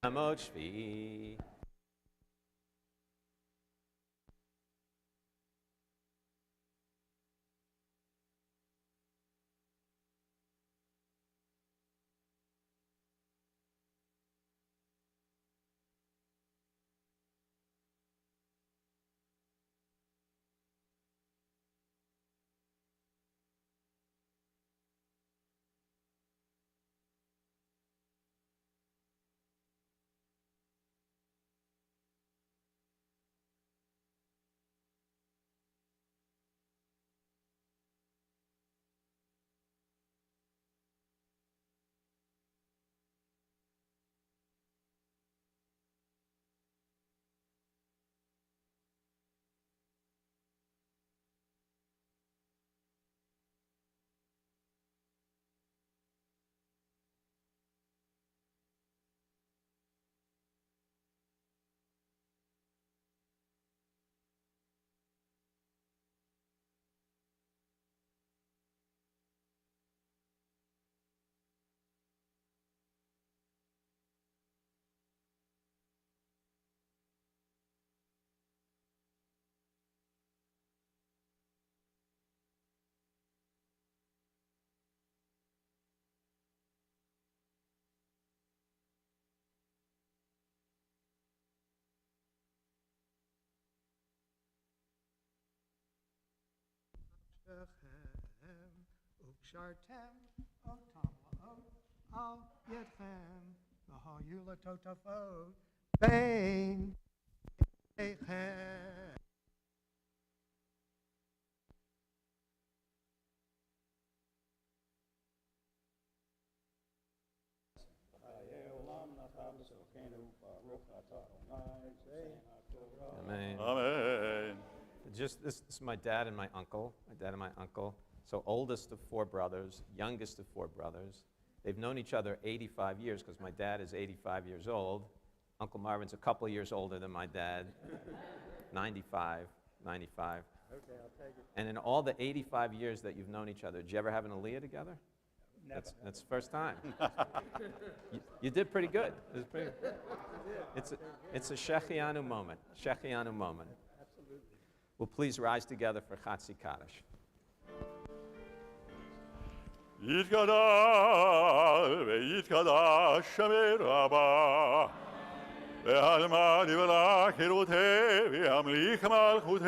Amot Shvi. Ukshartem, otam la'ot, al yedchem, v'hayula totafot, bein eichem. Amen. Amen. This is my dad and my uncle. So oldest of 4 brothers, youngest of 4 brothers. They've known each other 85 years because my dad is 85 years old. Uncle Marvin's a couple of years older than my dad, 95. Okay, I'll take it. And in all the 85 years that you've known each other, did you ever have an aliyah together? Never. That's the first time. You did pretty good. It's a Shechianu moment. Absolutely. Well, please rise together for Chatzi Kaddish. יתגדל ויתקדש שמי רבה והלמד יבלע חירותי וימליך מלכותי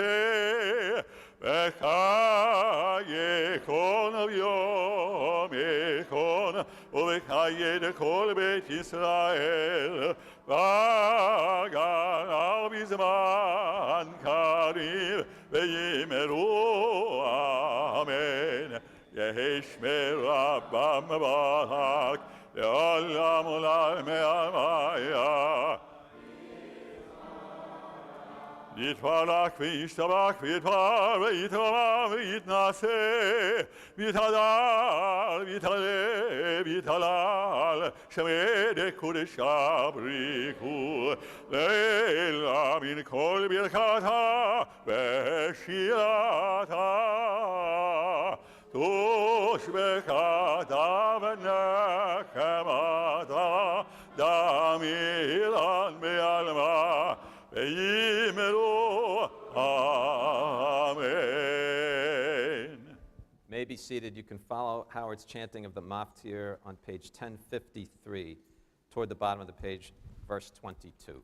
וחיי כל יום יכון, ובחיי לכל בית ישראל, וגם בזמן קריב, ויאמרו אמן. יהי שמי רבם ברק, לעולם עולם עלמיה. יתברך וישתבח ויתפאר ויתרומם ויתנשא ויתהדר ויתעלה ויתהלל שמי קודשא בריחו לעילא מן כל ברכתה ושירתה תושבחתה ונחמתה דמילן בעלמא ויאמרו amen. May be seated. You can follow Howard's chanting of the Maftir on page 1053, toward the bottom of the page, verse 22.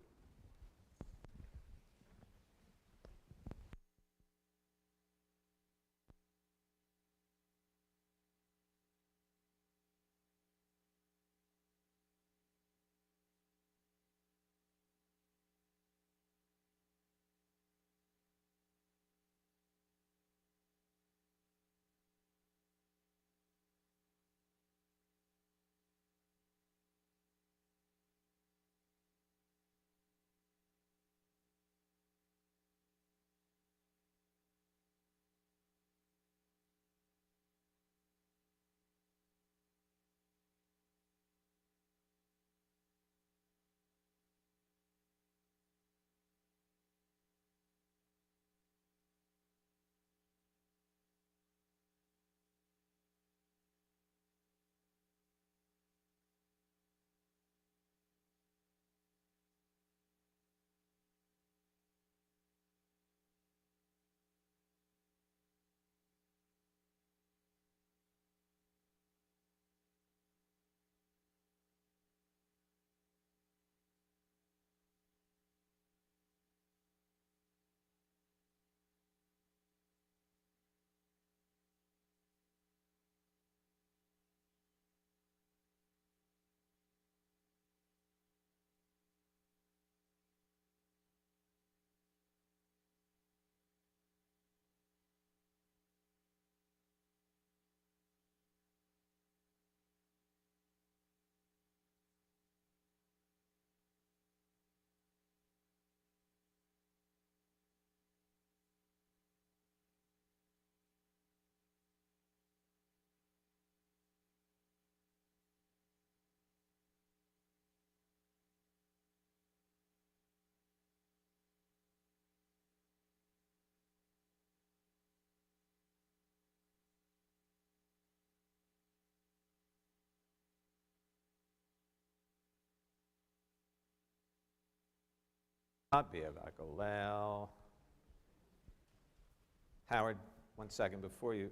Howard, 1 second before you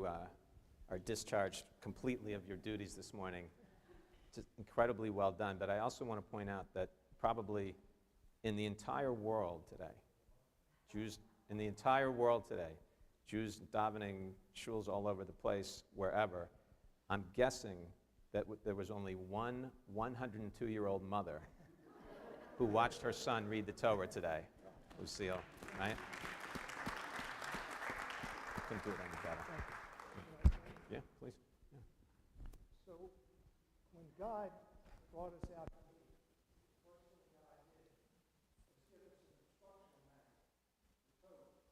are discharged completely of your duties this morning. It's incredibly well done, but I also want to point out that probably in the entire world today, Jews davening shuls all over the place, wherever, I'm guessing that there was only one 102-year-old mother who watched her son read the Torah today, Lucille, right? Couldn't do it any better. Yeah, please. Yeah. So, when God brought us out, the first thing God did was give us an instruction manual, the Torah.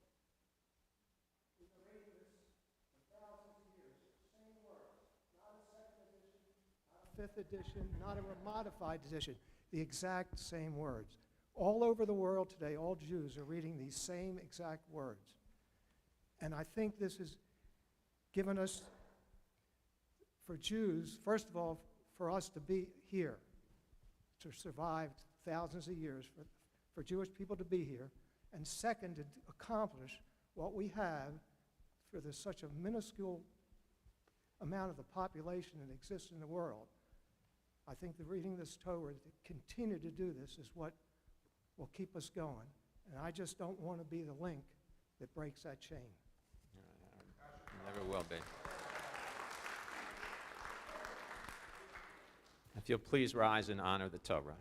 We've been reading this for thousands of years, same words, not a second edition, not a fifth edition, not a modified edition, the exact same words. All over the world today, all Jews are reading these same exact words. And I think this has given us, for Jews, first of all, for us to be here, to survive thousands of years, for Jewish people to be here, and second, to accomplish what we have for such a minuscule amount of the population that exists in the world. I think that reading this Torah, to continue to do this, is what will keep us going. And I just don't want to be the link that breaks that chain. Never will be. If you'll please rise and honor the Torah.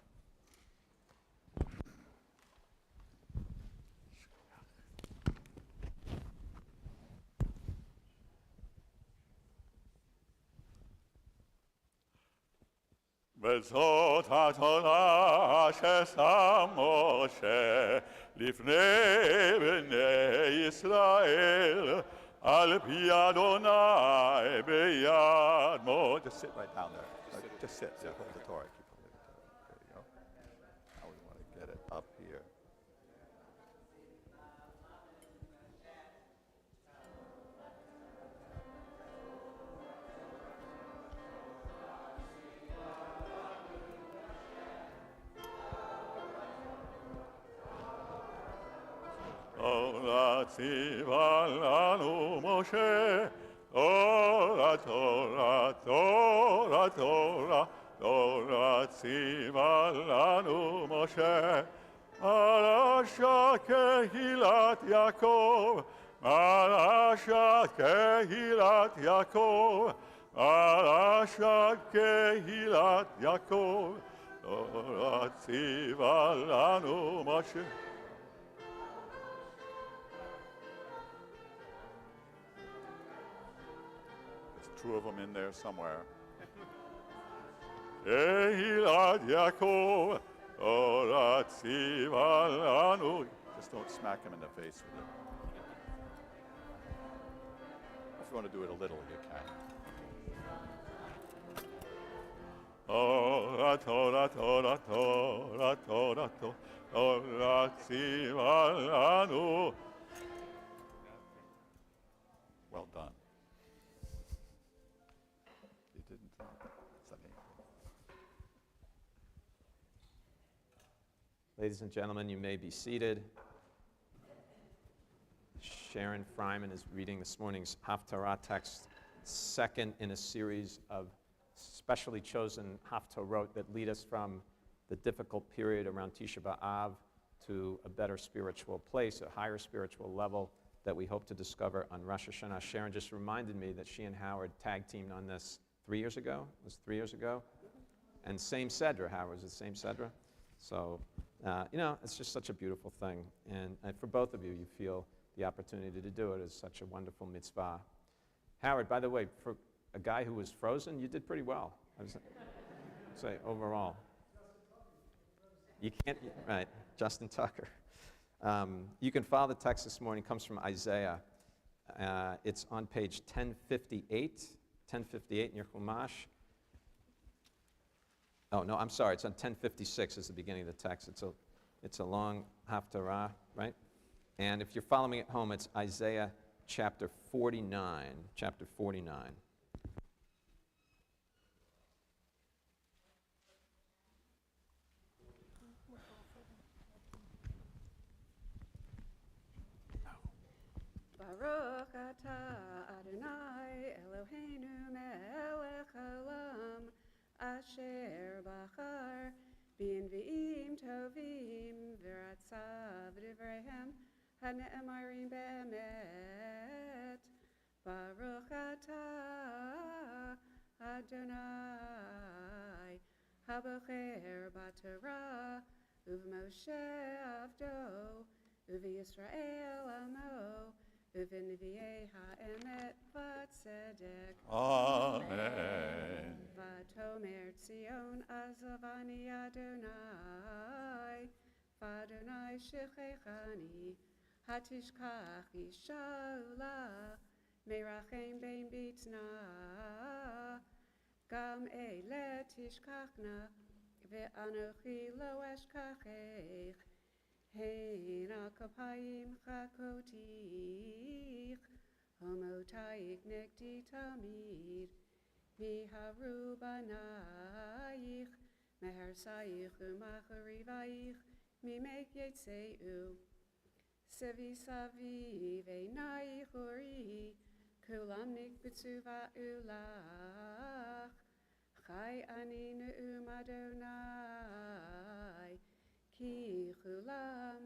וזאת התורה ששם משה לפני בני ישראל על פי אדוני ביד משה. Just sit right down there. Just sit. Yeah, hold the Torah. Keep holding the Torah. There you go. Now we want to get it up here. תורה ציווה לנו משה, תורה, תורה, תורה, תורה, תורה ציווה לנו משה, פרשת קהילת יעקב, פרשת קהילת יעקב, פרשת קהילת יעקב, תורה ציווה לנו משה. Two of them in there somewhere. קהילת יעקב, תורה ציווה לנו. Just don't smack him in the face with it. If you want to do it a little, you can. תורה, תורה, תורה, תורה, תורה, תורה ציווה לנו. Well done. You didn't say anything. Ladies and gentlemen, you may be seated. Sharon Fryman is reading this morning's Haftarah text, second in a series of specially chosen Haftarot that lead us from the difficult period around Tisha B'Av to a better spiritual place, a higher spiritual level that we hope to discover on Rosh Hashanah. Sharon just reminded me that she and Howard tag-teamed on this 3 years ago. It was 3 years ago? And same Sedra, Howard, was it the same Sedra? So, it's just such a beautiful thing. And for both of you, you feel the opportunity to do it is such a wonderful mitzvah. Howard, by the way, for a guy who was frozen, you did pretty well. I would say overall. You can't, right, Justin Tucker. You can follow the text this morning. It comes from Isaiah. It's on page 1058 in your Chumash. Oh, no, I'm sorry. It's on 1056 is the beginning of the text. It's a long Haftarah, right? And if you're following at home, it's Isaiah chapter 49. Chapter 49. Baruch atah Adonai Eloheinu melech haolam asher bachar b'nvi'im tovim v'ratzav d'vreihem hane'emarim be'emet. Baruch atah Adonai habocher b'Torah uv'Moshe avdo uv'Yisrael amo uv'nvi'ei ha'emet v'tzedek. Amen. V'tomer Tzion azavani Adonai v'Adonai shechechani hatishkach isha merachem bein bitna gam ele tishkachna ve'anochi lo eshkachech hein akapayim chakotich homotaik nekti tamid miharu banayich mehersayich umacharivayich mimek yetzeu sevi savi veinayich ori kulam nikbetzu va'ulach chai ani ne'um Adonai ki chulam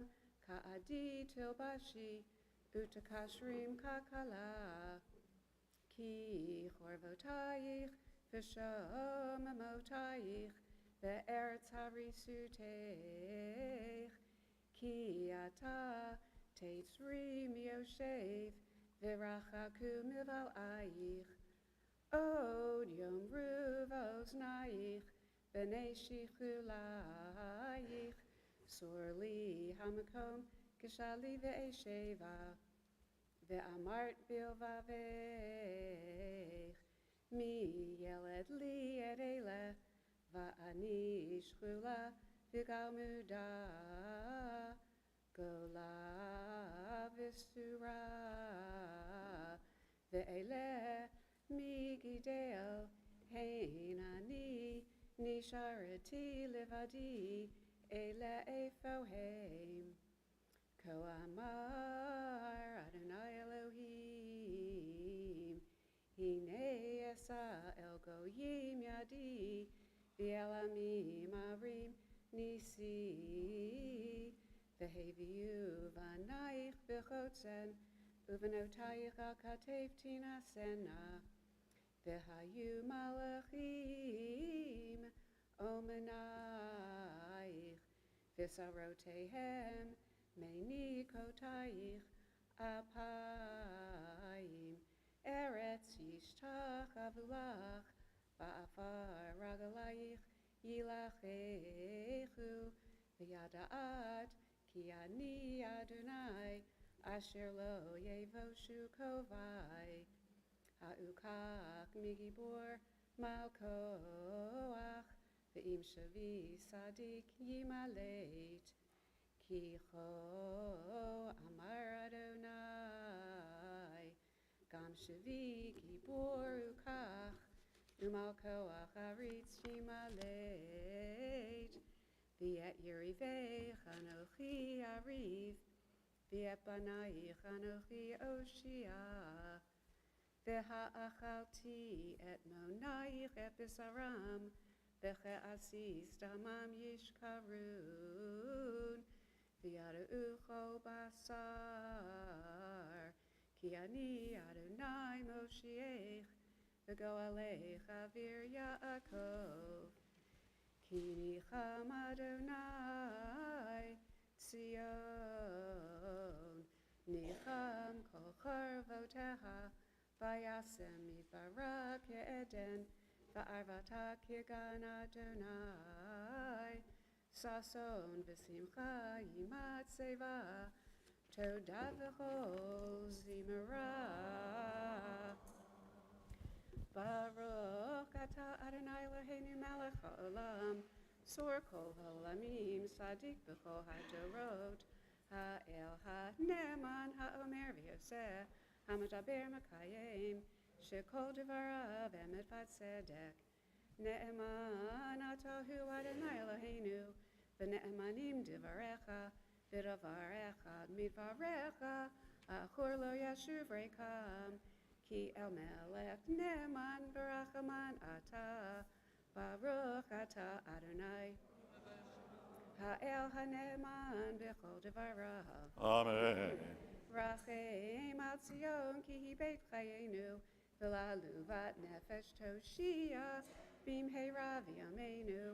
ka'adi tilbashi utakashrim kakala, ki chorvotayich v'shomamotayich ve'eretz harisuteich, ki ata tetzrim yoshev v'rachaku mival'ayich, od yom ruv oznaich b'nei shichulayich, sorli hamakom kishali ve'esheva ve'amart bilvavech, mi yeled li et ele va'ani shchula v'galmuda gola v'sura ve'ele mi gidel heinani nisharati livadi ele efohem ko amar Adonai Elohim hine esa el goyim yadi v'elamim arim nisi v'heviu v'anaich v'chotzen uvenotayich al katev tinasena v'hayu malachim omenaich v'sarotehem meini kotayich apayim eretz yishtach avulach ba'afar ragalayich yilachechu v'yadaat ki ani Adonai asher lo yevoshu kovai ha'ukach migibor malkoach ve'im shavi sadik yimaleit ki cho amar Adonai gam shavi gibor ukach umalkoach aritz yimaleit v'et yerivech anochi ariv v'et banayich anochi oshiach v'ha'achalti et monayich et bisaram v'che'asis damam yishkarun v'yada'ucho basar ki ani Adonai Moshiach v'go'alech avir Yaakov ki nicham Adonai Tzion nicham kol charvoteha vayasem midbarak ye'eden va'arvata kirgan Adonai sason v'simcha yimat seva toda v'chol zimra Baruch ata Adonai Eloheinu melech ha'olam sor kol ha'olamim sadik b'chol ha'dorot ha'el ha'neman ha'omer v'yoseh ha'medaber makayim shekol devarav emet v'tzedek ne'eman atahu Adonai Eloheinu v'ne'emanim devarecha v'davarecha midvarecha achor lo yashuv rekam ki el melech ne'eman v'rachaman ata Baruch ata Adonai ha'el ha'ne'eman b'chol devarav Amen. Rachem al Zion ki hi beit chayenu v'laluvat nefesh toshia b'mheira v'yameinu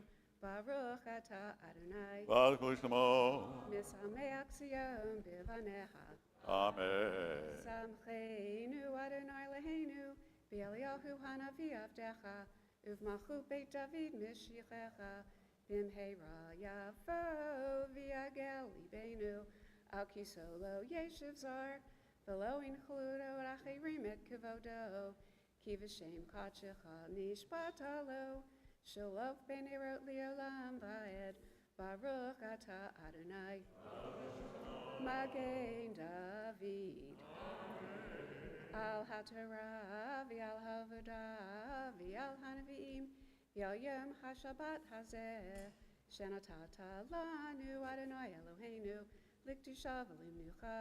Baruch ata Adonai Baruch Shemo. Misameach Zion b'vanecha Amen. Samcheinu Adonai Eloheinu v'Eliyahu hanavi avdecha uv'malchut beit David mishichecha b'mheira yavo v'yagel libenu al kisolo yeshiv zar v'lo inchludo rachirim et kevodo ki v'shem kachecha nishbatalo shalof b'nerot li'olam va'ed Baruch ata Adonai Magen David Al HaTorah v'al Havodah v'al Hanavim v'al Yom HaShabbat hazeh shenatata lanu Adonai Eloheinu likdusha v'limnucha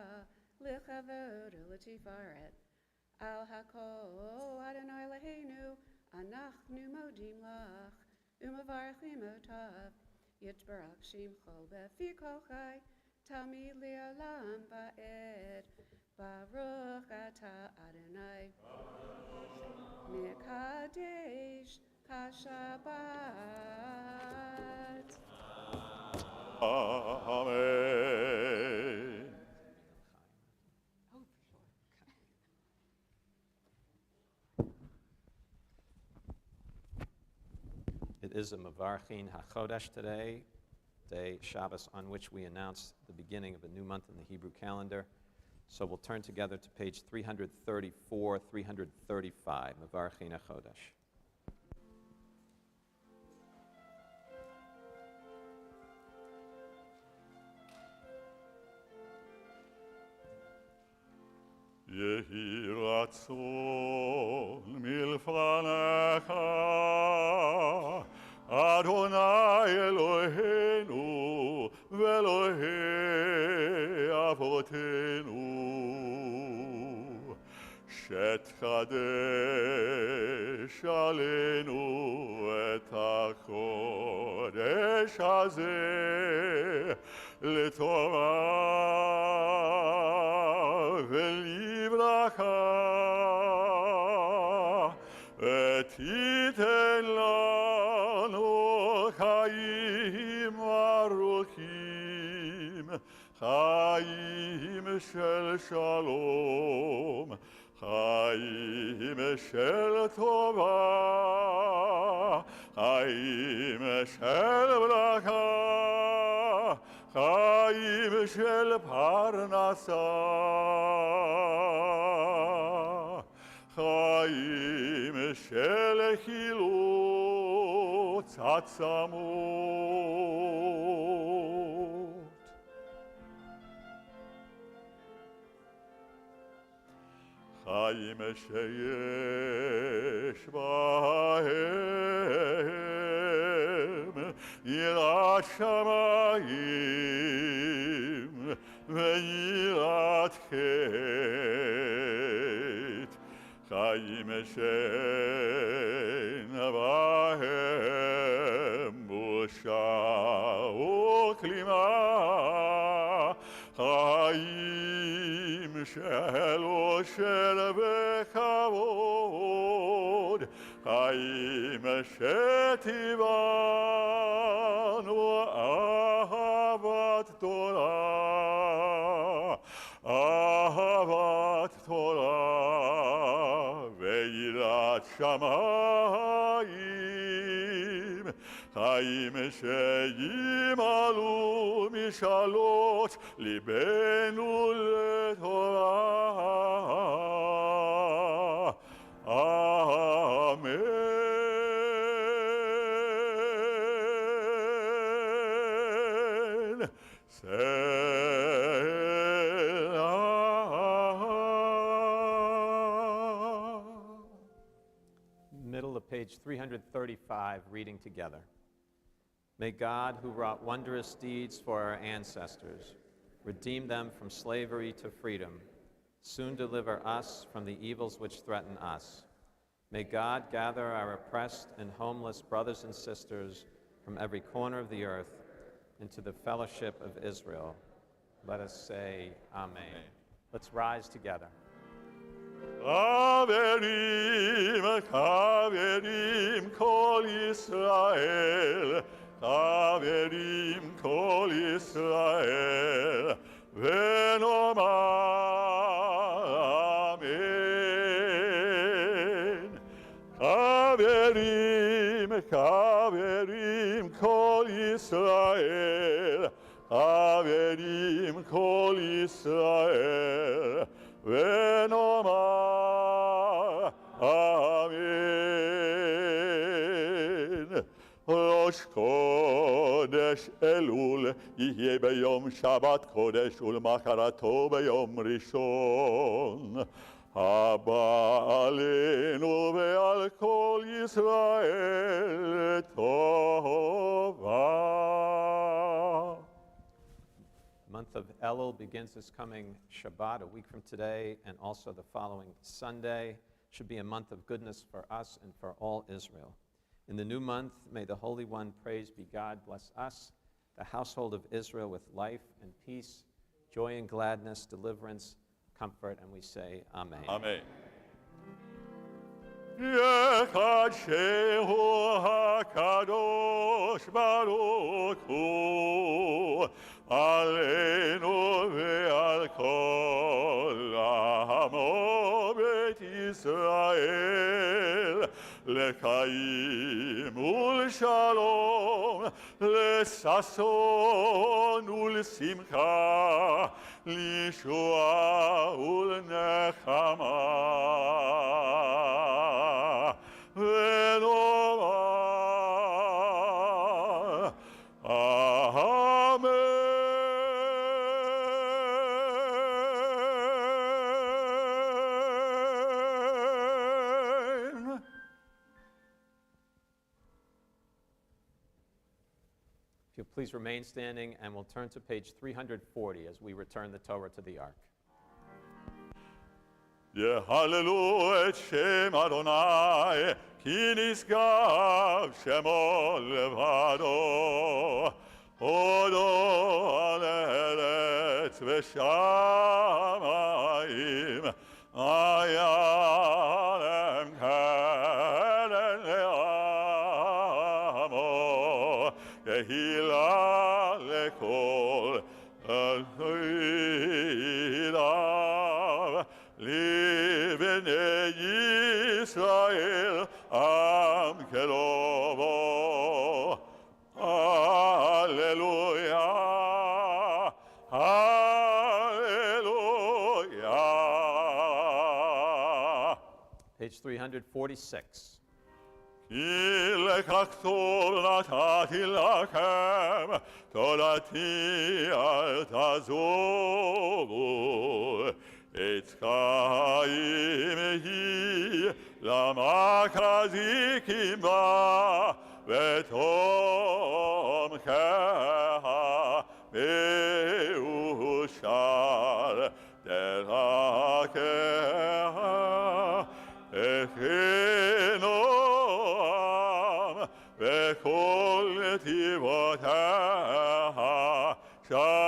lichavod u'latifaret Al HaKol Adonai Eloheinu anachnu modim lach u'mavarchim otav Yitbarak Shimcho Befi Kol Chai Tamid Li'olam Va'ed Baruch atah Adonai. Mekadesh HaShabbat. Amen. It is a Mavarchin HaChodesh today, day Shabbos, on which we announce the beginning of a new month in the Hebrew calendar. So we'll turn together to page 334, 335, Mavarchin HaChodesh. יהי רצון מלפניך, אדוני אלוהינו ואלוהי אבותינו, שתקדש עלינו את הקודש הזה לתורה ולברכה, ותיתן לנו חיים ארוכים, חיים של שלום, חיים של טובה, חיים של ברכה, חיים של פרנסה, חיים של חילוץ עצמות. חיים שיש בהם יראת שמיים ויראת חטא, חיים שאין בהם בושה וכלימה, חיים של אושר וכבוד, חיים שטיבנו אהבת תורה, אהבת תורה ויראת שמיים, חיים שימלאו משאלות ליבנו לתורה. אמן. Middle of page 335, reading together. May God, who wrought wondrous deeds for our ancestors, redeem them from slavery to freedom, soon deliver us from the evils which threaten us. May God gather our oppressed and homeless brothers and sisters from every corner of the earth into the fellowship of Israel. Let us say Amen. Let's rise together. Kaverim, Kaverim, Kol Yisrael, Kaverim, Kol Yisrael, Venomar Amen. Kaverim, Kaverim, Kol Yisrael, Kaverim, Kol Yisrael, ונאמר אמן. ראש קודש אלול יהיה ביום שבת קודש ולמחרתו ביום ראשון. הבא עלינו ועל כל ישראל טובה. The month of Elul begins this coming Shabbat, a week from today, and also the following Sunday. Should be a month of goodness for us and for all Israel. In the new month, may the Holy One, praised be God, bless us, the household of Israel, with life and peace, joy and gladness, deliverance, comfort, and we say amen. Amen. יחד שהוא הקדוש ברוך הוא עלינו ועל כל עמו בית ישראל לקיים ולשלום לששון ולשמחה לישועה ולנחמה ונאמר אמן. If you'll please remain standing, and we'll turn to page 340 as we return the Torah to the ark. יהללו את שם אדוני, כי נשגב שמו לבדו. הודו על ארץ ושמים, היה להם קרן לעמו, קהילה לכל עתידיו. לבני ישראל עם כלובו. הללויה, הללויה. Page 346. כי לכך טוב נתתי לכם, תורתי אל תעזובו. עץ חיים היא, למה כזיקים בה, ותומכיה מאושר, דרכיה החינום, וכל נתיבותיה שלום.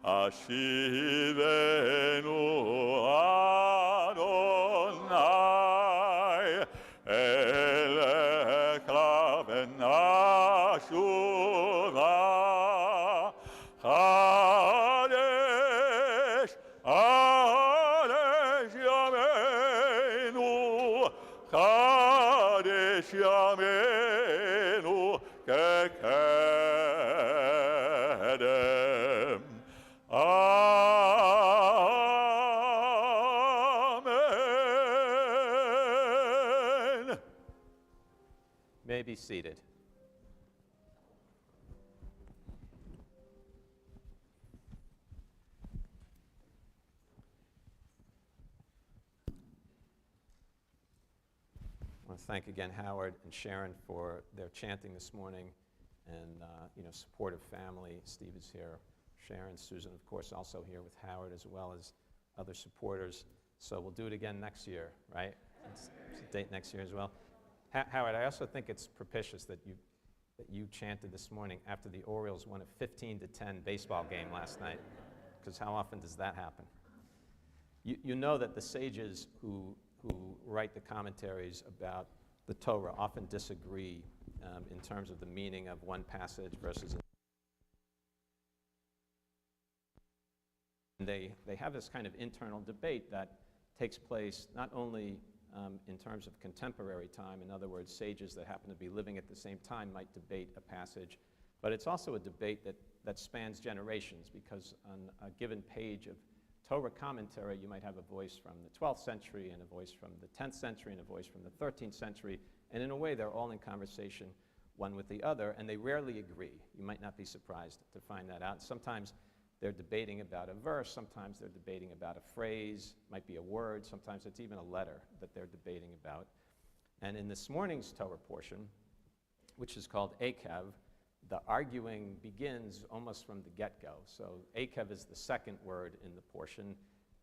השיבנו אדוני אליך ונשובה. חדש חדש ימינו, חדש ימינו כקדם. Amen. May be seated. I want to thank again Howard and Sharon for their chanting this morning, and supportive family. Steve is here. Sharon, Susan, of course, also here with Howard, as well as other supporters. So we'll do it again next year, right? It's a date next year as well. Howard, I also think it's propitious that you chanted this morning after the Orioles won a 15-10 baseball game last night, because how often does that happen? You know that the sages who write the commentaries about the Torah often disagree in terms of the meaning of one passage versus another. They have this kind of internal debate that takes place not only in terms of contemporary time, in other words, sages that happen to be living at the same time might debate a passage, but it's also a debate that spans generations, because on a given page of Torah commentary, you might have a voice from the 12th century and a voice from the 10th century and a voice from the 13th century, and in a way they're all in conversation one with the other, and they rarely agree. You might not be surprised to find that out. Sometimes they're debating about a verse, sometimes they're debating about a phrase, might be a word, sometimes it's even a letter that they're debating about. And in this morning's Torah portion, which is called Akev, the arguing begins almost from the get-go. So Akev is the second word in the portion,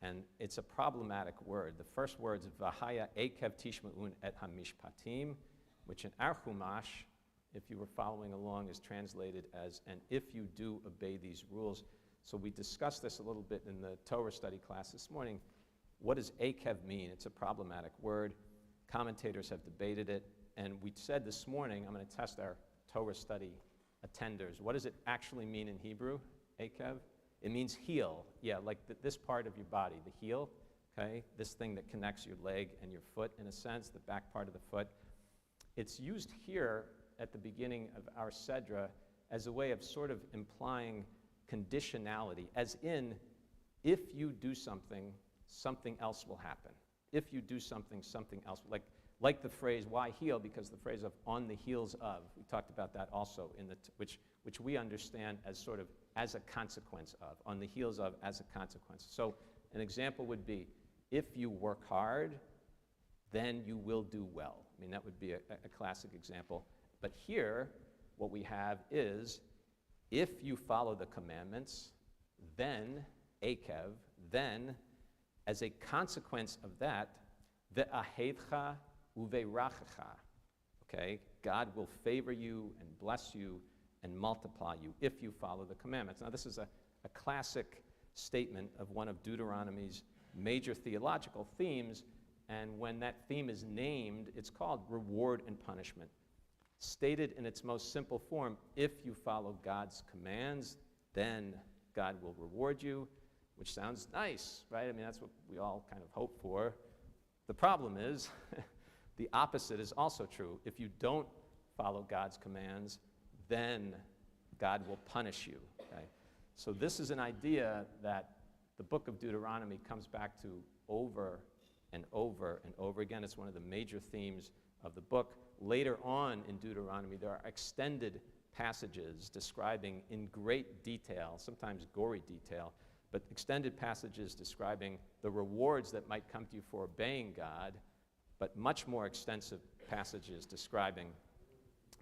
and it's a problematic word. The first word is Vahaya Akev Tishma'un et Hamishpatim, which in our Chumash, if you were following along, is translated as, and if you do obey these rules. So we discussed this a little bit in the Torah study class this morning. What does akev mean? It's a problematic word. Commentators have debated it. And we said this morning, I'm going to test our Torah study attenders. What does it actually mean in Hebrew, akev? It means heel. Yeah, like this part of your body, the heel, okay? This thing that connects your leg and your foot, in a sense, the back part of the foot. It's used here at the beginning of our Sedra as a way of sort of implying conditionality, as in, if you do something, something else will happen. If you do something, something else, like the phrase, why heel? Because the phrase of on the heels of, we talked about that also, in the which we understand as sort of as a consequence of, on the heels of as a consequence. So an example would be, if you work hard, then you will do well. I mean, that would be a classic example. But here, what we have is, if you follow the commandments, then, akev, then, as a consequence of that, ve'ahevcha uve'rachecha, okay? God will favor you and bless you and multiply you if you follow the commandments. Now, this is a classic statement of one of Deuteronomy's major theological themes, and when that theme is named, it's called reward and punishment. Stated in its most simple form, if you follow God's commands, then God will reward you, which sounds nice, right? I mean, that's what we all kind of hope for. The problem is, the opposite is also true. If you don't follow God's commands, then God will punish you, okay? So this is an idea that the book of Deuteronomy comes back to over and over and over again. It's one of the major themes of the book. Later on in Deuteronomy, there are extended passages describing in great detail, sometimes gory detail, but extended passages describing the rewards that might come to you for obeying God, but much more extensive passages describing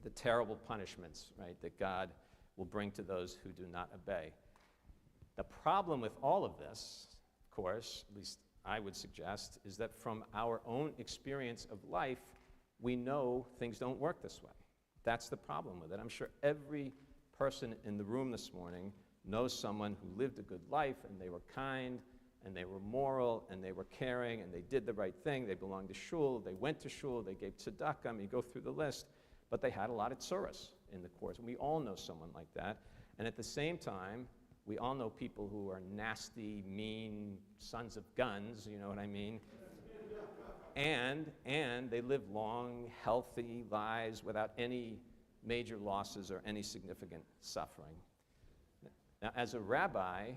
the terrible punishments, right, that God will bring to those who do not obey. The problem with all of this, of course, at least I would suggest, is that from our own experience of life, we know things don't work this way. That's the problem with it. I'm sure every person in the room this morning knows someone who lived a good life, and they were kind, and they were moral, and they were caring, and they did the right thing. They belonged to shul, they went to shul, they gave tzedakah. I mean, you go through the list, but they had a lot of tsuras in the course. And we all know someone like that. And at the same time, we all know people who are nasty, mean sons of guns, you know what I mean? And they live long, healthy lives without any major losses or any significant suffering. Now, as a rabbi,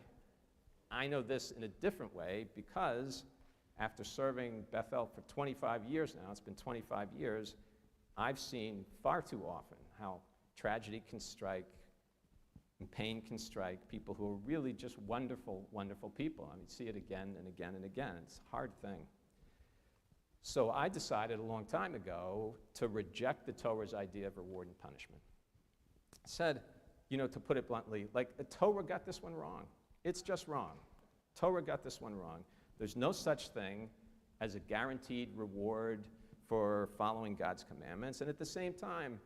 I know this in a different way because after serving Bethel for 25 years now, it's been 25 years, I've seen far too often how tragedy can strike and pain can strike people who are really just wonderful, wonderful people. I mean, see it again and again and again. It's a hard thing. So I decided a long time ago to reject the Torah's idea of reward and punishment. I said, you know, to put it bluntly, like the Torah got this one wrong. It's just wrong. Torah got this one wrong. There's no such thing as a guaranteed reward for following God's commandments. And at the same time,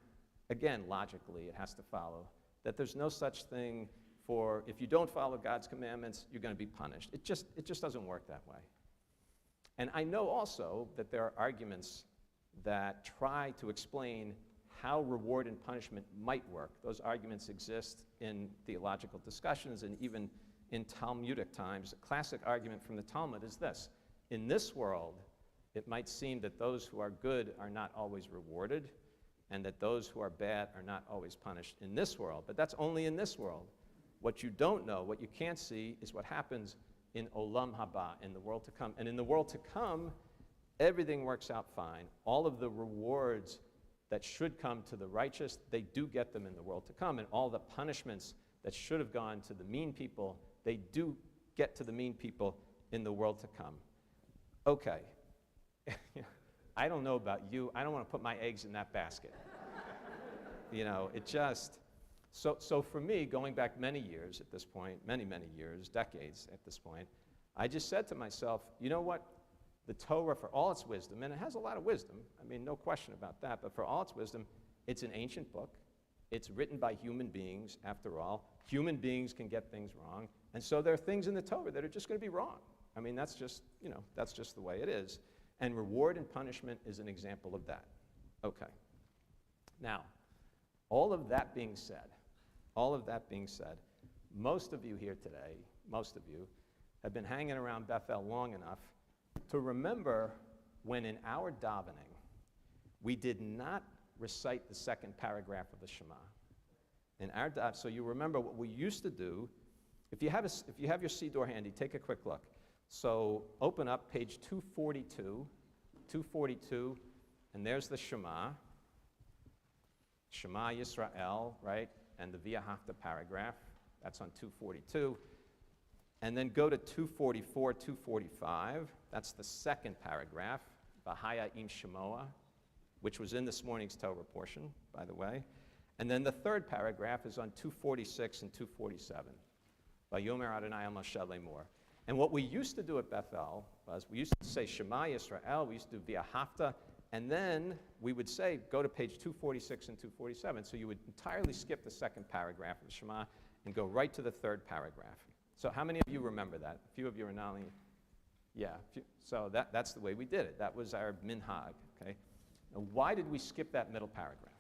again, logically, it has to follow that there's no such thing for, if you don't follow God's commandments, you're going to be punished. It just doesn't work that way. And I know also that there are arguments that try to explain how reward and punishment might work. Those arguments exist in theological discussions and even in Talmudic times. A classic argument from the Talmud is this: in this world, it might seem that those who are good are not always rewarded, and that those who are bad are not always punished in this world. But that's only in this world. What you don't know, what you can't see, is what happens in Olam Haba, in the world to come. And in the world to come, everything works out fine. All of the rewards that should come to the righteous, they do get them in the world to come. And all the punishments that should have gone to the mean people, they do get to the mean people in the world to come. Okay. I don't know about you. I don't want to put my eggs in that basket. You know, it just... So for me, going back many years at this point, many, many years, decades at this point, I just said to myself, you know what? The Torah, for all its wisdom, and it has a lot of wisdom, I mean, no question about that, but for all its wisdom, it's an ancient book. It's written by human beings, after all. Human beings can get things wrong. And so there are things in the Torah that are just going to be wrong. I mean, that's just, that's just the way it is. And reward and punishment is an example of that. Okay. Now, all of that being said, most of you here today, most of you, have been hanging around Bethel long enough to remember when in our davening, we did not recite the second paragraph of the Shema. So you remember what we used to do. If you have your Siddur handy, take a quick look. So open up page 242, and there's the Shema. Shema Yisrael, right? And the V'ahavta paragraph. That's on 242. And then go to 244, 245. That's the second paragraph, V'haya im Shemoah, which was in this morning's Torah portion, by the way. And then the third paragraph is on 246 and 247. Vayomer Adonai al Moshe lemor. And what we used to do at Bethel was we used to say Shema Yisrael, we used to do V'ahavta, and then we would say, go to page 246 and 247. So you would entirely skip the second paragraph of Shema and go right to the third paragraph. So how many of you remember that? A few of you are nodding. Yeah, so that's the way we did it. That was our minhag, okay? Now, why did we skip that middle paragraph?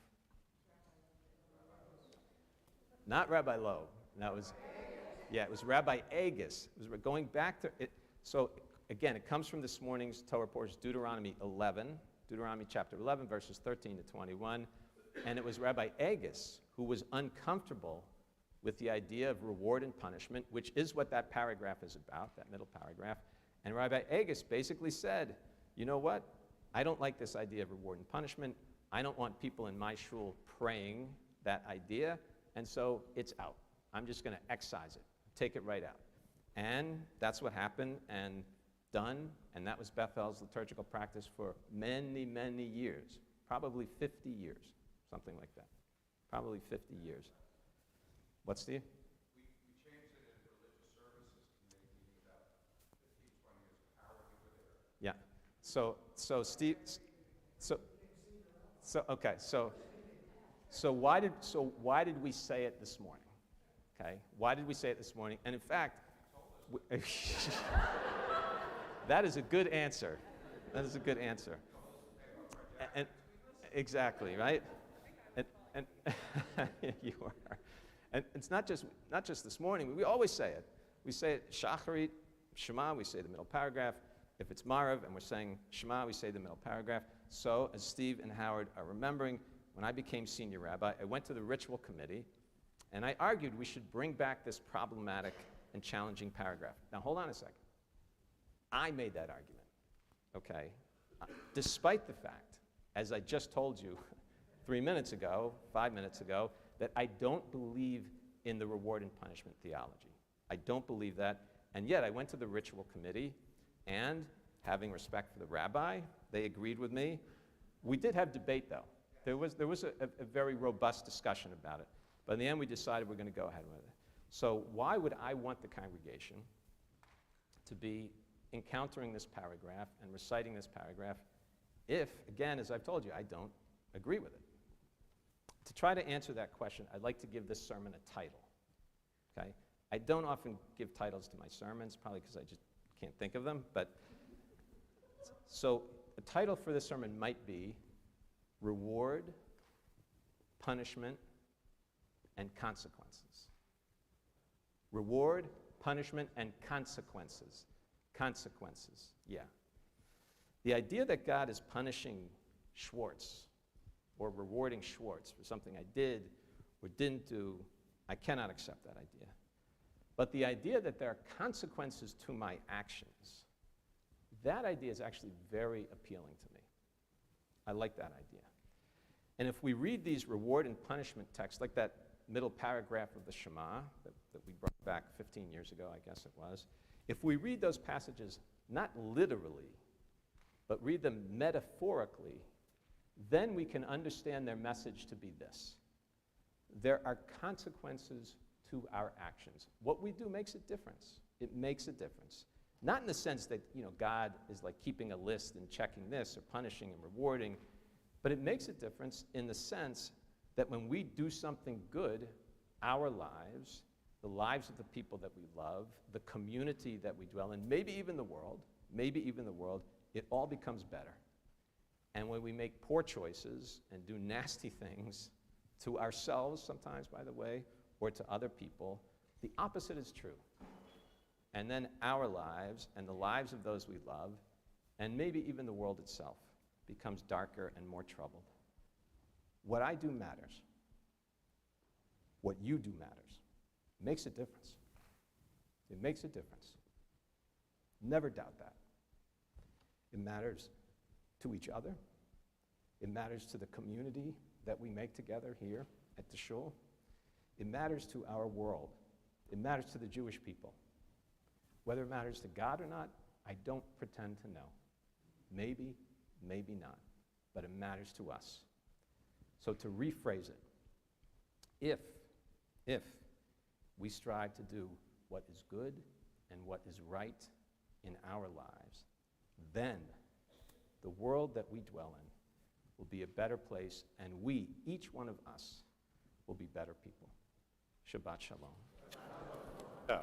Not Rabbi Loeb. That was, it was Rabbi Agus. It was going back to it. So again, it comes from this morning's Torah portion, Deuteronomy chapter 11, verses 13 to 21. And it was Rabbi Agus who was uncomfortable with the idea of reward and punishment, which is what that paragraph is about, that middle paragraph. And Rabbi Agus basically said, you know what? I don't like this idea of reward and punishment. I don't want people in my shul praying that idea, and so it's out. I'm just going to excise it, take it right out. And that's what happened and done, and that was Bethel's liturgical practice for many, many years, probably 50 years, something like that, probably 50 years. What, Steve? We changed it in religious services committee meeting about 15, 20 years ago. How we were there. Yeah. So Steve, so why did we say it this morning? Okay. Why did we say it this morning? And in fact, that is a good answer. That is a good answer. And exactly, right? And you are. And it's not just this morning. We always say it. We say it Shacharit, Shema, we say the middle paragraph. If it's Marav and we're saying Shema, we say the middle paragraph. So, as Steve and Howard are remembering, when I became senior rabbi, I went to the ritual committee, and I argued we should bring back this problematic and challenging paragraph. Now, hold on a second. I made that argument, okay? Despite the fact, as I just told you 5 minutes ago, that I don't believe in the reward and punishment theology. I don't believe that, and yet I went to the ritual committee, and having respect for the rabbi, they agreed with me. We did have debate, though. There was a very robust discussion about it, but in the end we decided we're going to go ahead with it. So why would I want the congregation to be encountering this paragraph and reciting this paragraph if, again, as I've told you, I don't agree with it? To try to answer that question, I'd like to give this sermon a title, okay? I don't often give titles to my sermons, probably because I just can't think of them, but so a title for this sermon might be Reward, Punishment, and Consequences. Reward, punishment, and consequences. Consequences, yeah. The idea that God is punishing Schwartz or rewarding Schwartz for something I did or didn't do, I cannot accept that idea. But the idea that there are consequences to my actions, that idea is actually very appealing to me. I like that idea. And if we read these reward and punishment texts, like that middle paragraph of the Shema that we brought back 15 years ago, I guess it was, if we read those passages not literally, but read them metaphorically, then we can understand their message to be this. There are consequences to our actions. What we do makes a difference. It makes a difference. Not in the sense that, God is like keeping a list and checking this or punishing and rewarding, but it makes a difference in the sense that when we do something good, our lives the lives of the people that we love, the community that we dwell in, maybe even the world, it all becomes better. And when we make poor choices and do nasty things to ourselves sometimes, by the way, or to other people, the opposite is true. And then our lives and the lives of those we love, and maybe even the world itself, becomes darker and more troubled. What I do matters. What you do matters. It makes a difference. It makes a difference. Never doubt that. It matters to each other. It matters to the community that we make together here at the shul. It matters to our world. It matters to the Jewish people. Whether it matters to God or not, I don't pretend to know. Maybe, maybe not, but it matters to us. So to rephrase it, if we strive to do what is good and what is right in our lives, then the world that we dwell in will be a better place, and we, each one of us, will be better people. Shabbat Shalom. Yeah.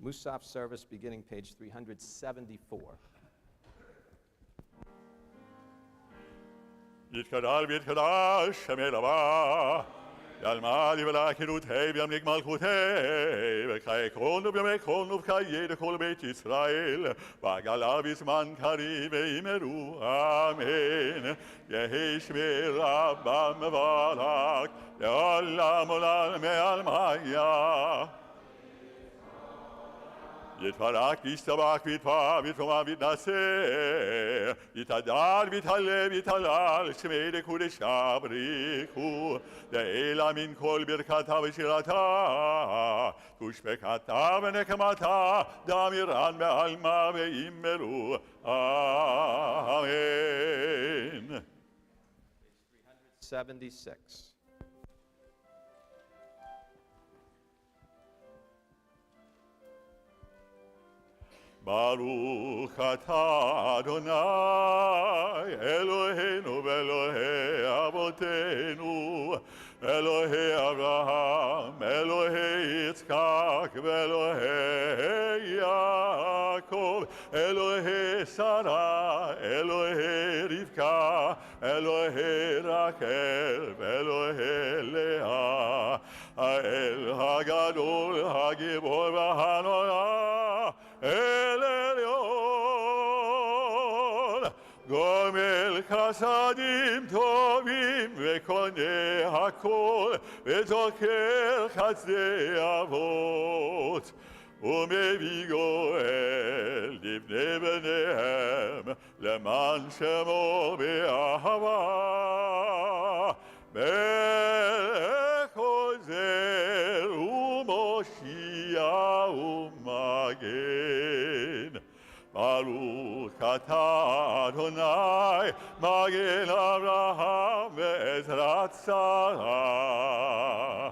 Musaf service beginning page 374. יתגדל ויתקדש שם אלוה, ילמד ולהכירות וימליק מלכותי, וכעקרון ובמקרון ובחיי כל בית ישראל, ועגלה בזמן קריב ויאמרו אמן. יהי שמי רבה מברך, לעולם עולם עלמיה. יתברך וישתבח ויתפאר ויתרומם ויתנשא, יתהדר ויתהלל ויתהלל שמי לקודשה בריחו, לעילה מן כל ברכתה ושירתה, ושפקתה ונקמתה, דמירן בעלמה ואמרו אמן. 76. ברוך אתה אדוני אלוהינו ואלוהי אבותינו, אלוהי אברהם, אלוהי יצחק ואלוהי יעקב, אלוהי שרה, אלוהי רבקה, אלוהי רחל ואלוהי לאה, האל הגדול הגיבור והנורא, אל עליון, גומל חסדים טובים וקונה הכל, וזוכר חסדי אבות, ומביא גואל לבני בניהם, למען שמו באהבה. מלך עוזר ומושיע ומגן. ברוך אתה אדוני מגן אברהם ועזרת שרה.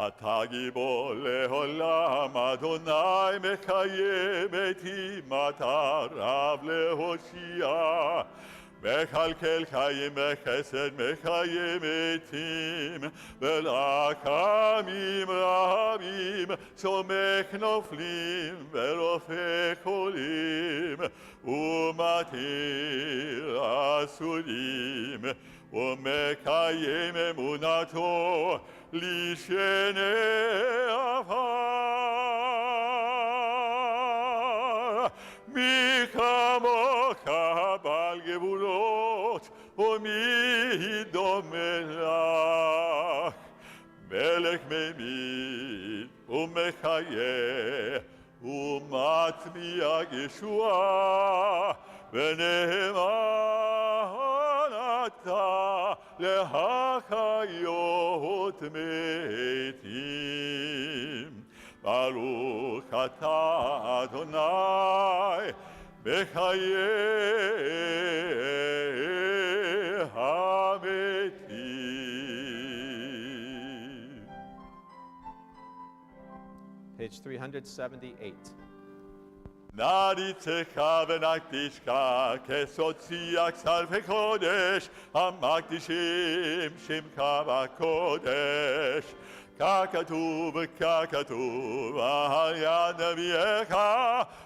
אתה גיבור לעולם, אדוני מקיים את אימתיו להושיע. מקלקל חיים בחסד מקיים מתים, ולקמים רבים סומך נופלים ורופא חולים, ומתיר אסורים, ומקיים אמונתו לשני עפר. מי כמוך בעל גבולות, ומי דומה לך? מלך ממיד ומחיה, ומטמיע ישועה, ונאמן אתה להחיות מתים. ברוך אתה אדוני בחיי המתים. Page 378. נריצך ונקדישך כסוציח צלפי קודש המקדישים שמך בקודש ככתוב על יד נביאך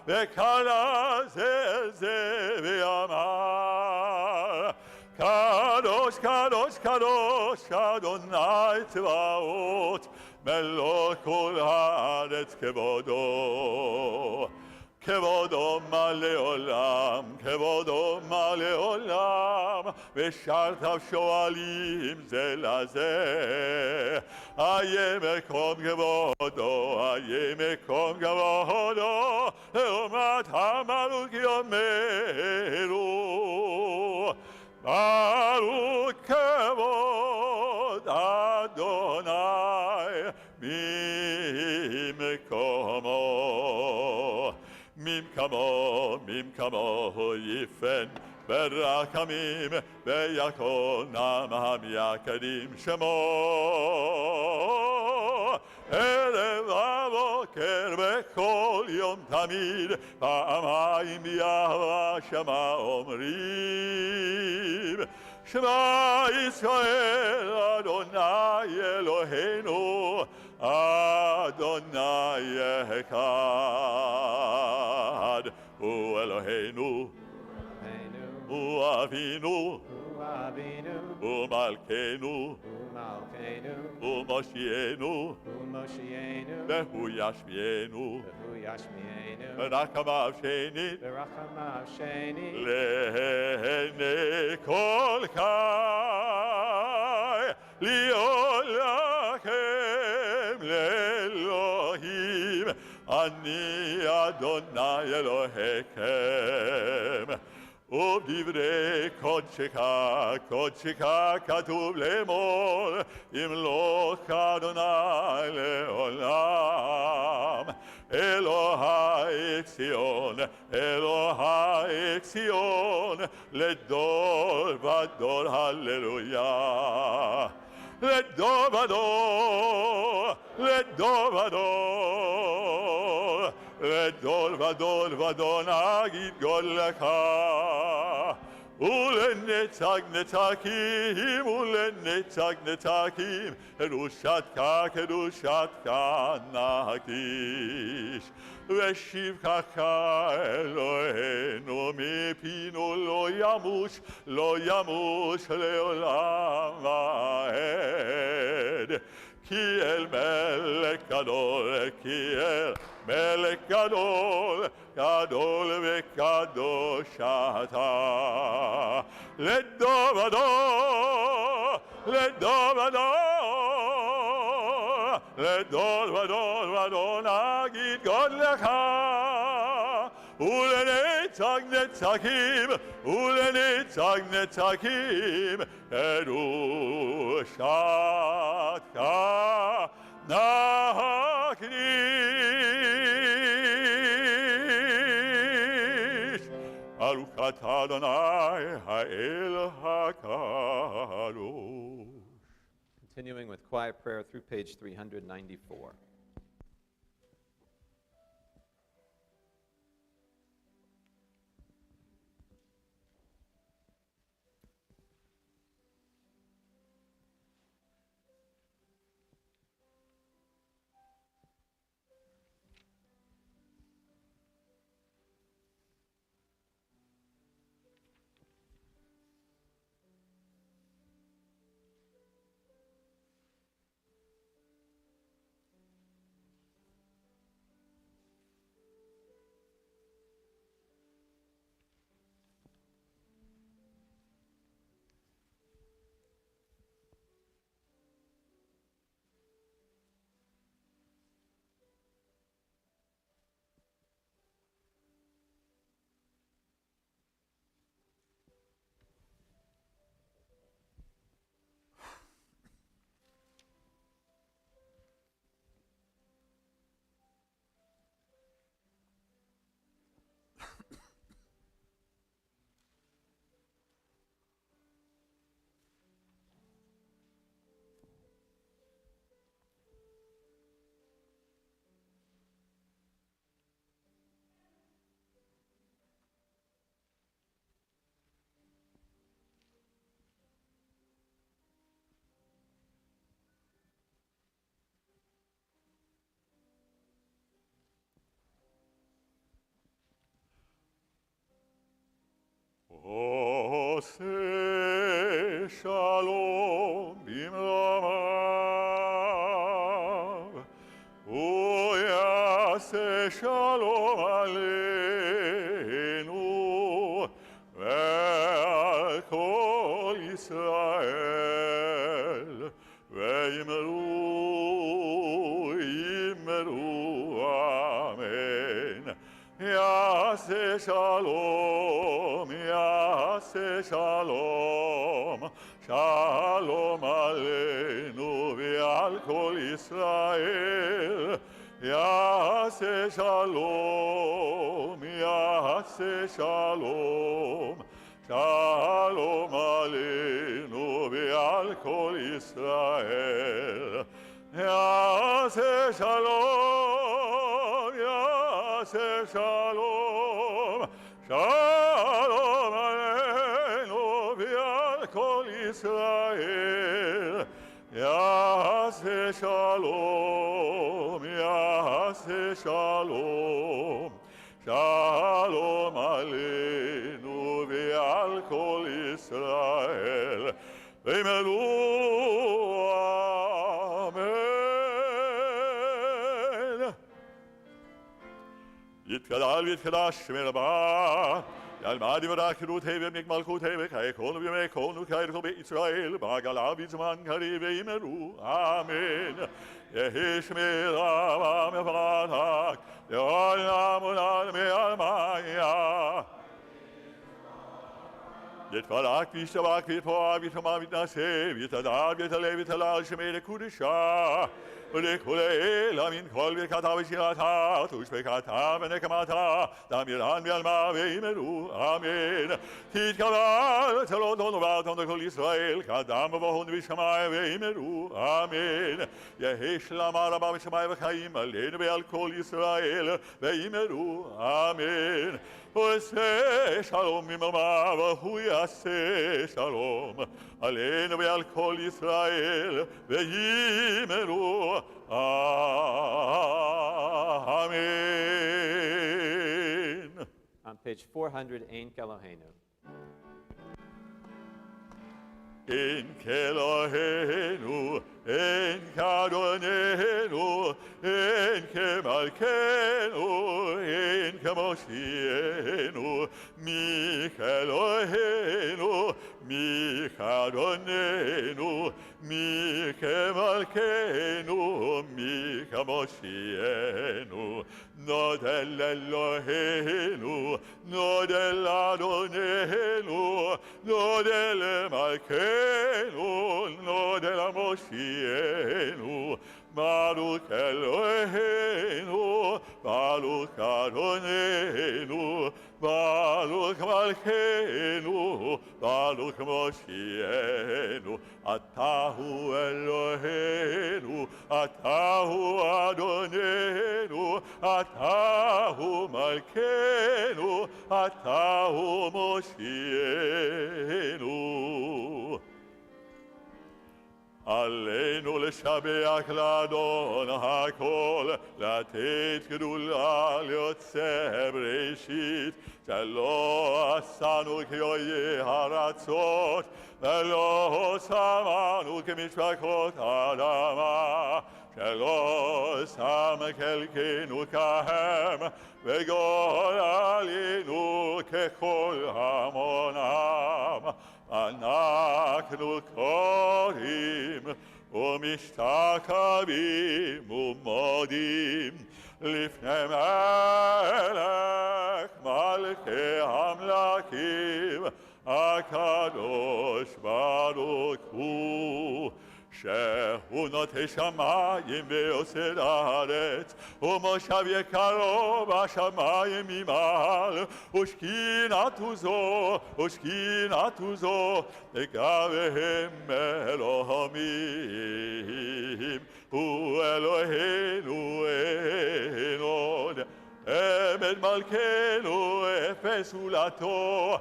וקרא זה אל זה ואמר קדוש קדוש קדוש אדוני צבאות מלוא כל הארץ כבודו כבודו מלא עולם, כבודו מלא עולם, ושרתיו שואלים זה לזה. איה מקום כבודו, איה מקום כבודו, לעומת המלוך יאמרו. ברוך כבוד אדוני ממקומו. ממקמו יפן ברחמים ויקונם המייחדים שמו ערב הבוקר בכל יום תמיד פעמיים יהוה שמה אומרים שמע ישראל אדוני אלוהינו אדוני אחד הוא אלוהינו הוא אבינו הוא מלכנו הוא מושיענו והוא ישמיענו ברחמיו שנית לעיני כל חי להיות לכם לאלוהים אני אדוני אלוהיכם ובדברי קודשך כתוב לאמור ימלוך אדוני לעולם אלוהי ציון לדור ודור הללויה לדור ודור נגיד גולך ולנצח נצחים קדושתך נקדיש ושבחך אלוהינו מפינו לא ימוש לעולם ועד כי אל מלך גדול וקדוש אתה לדור ודור נגיד גודלך ולנצח נצחים קדושתך נקדיש ברוך אתה אדוני האל הקדוש. Continuing with quiet prayer through page 394. עושה שלום במרומיו, הוא יעשה שלום עלינו ועל כל ישראל, ואמרו אמן. יעשה שלום, יעשה שלום, שלום עלינו ועל כל ישראל. יעשה שלום, יעשה שלום, שלום עלינו ועל כל ישראל. יעשה שלום, יעשה שלום, שלום עלינו ועל כל ישראל. יעשה שלום, יעשה שלום, שלום עלינו ועל כל ישראל. ואמרו אמן. יתגדל ויתקדש שם רבה, ילמד יברך כרותי ומק מלכותי וחייקונו וימקונו כערכו בישראל, בעגלה בזמן קריב. ואמרו אמן. יהי שמירה ומפתח לעולם ולעולמי עלמיה. יתברך וישתבח ויתפאר ויתרומם ויתנשא ויתהדר ויתעלה ויתהלל שמי לקודשה ולכל אלה מן כל ברכתה ושירתה ושבחתה ונקמתה דמירן בעלמה. ואמרו אמן. תתקבל צלותון וברתון לכל ישראל כאדם ובהון בשמיים. ואמרו אמן. יהי שלמה רבה בשמיים וחיים עלינו ועל כל ישראל. ואמרו אמן. הוא יעשה שלום במרומיו, הוא יעשה שלום עלינו ועל כל ישראל. ואמרו אמן. On page 400, Ein Kelohenu. אין כאלוהינו, אין כאדוננו, אין כמלכנו, אין כמושיענו. מי כאלוהינו, מי כאדוננו, מי כמלכנו, מי כמושיענו. נודה לאלוהינו, נודה לאדוננו, נודה למלכנו, נודה למושיענו. ברוך אלוהינו, ברוך אדוננו, ברוך מלכנו, ברוך מושיענו. אתה הוא אלוהינו, אתה הוא אדוננו, אתה הוא מלכנו, אתה הוא מושיענו. עלינו לשבח לאדון הכל, לתת גדולה ליוצא בראשית, שלא עשנו כאויי ארצות, ולא שמנו כמשפחות אדמה, שלא שם חלקנו כהם, וגורלנו ככל המונם. אנחנו קוראים ומשתחווים ומודים לפני מלך מלכי המלכים, הקדוש ברוך הוא, שהוא נוטה שמיים ויוסד הארץ, ומושב יקרו בשמיים ממעל, ושכינתו זו לגביהם אלוהים. הוא אלוהינו אין עוד, עמד מלכנו אפס עולתו,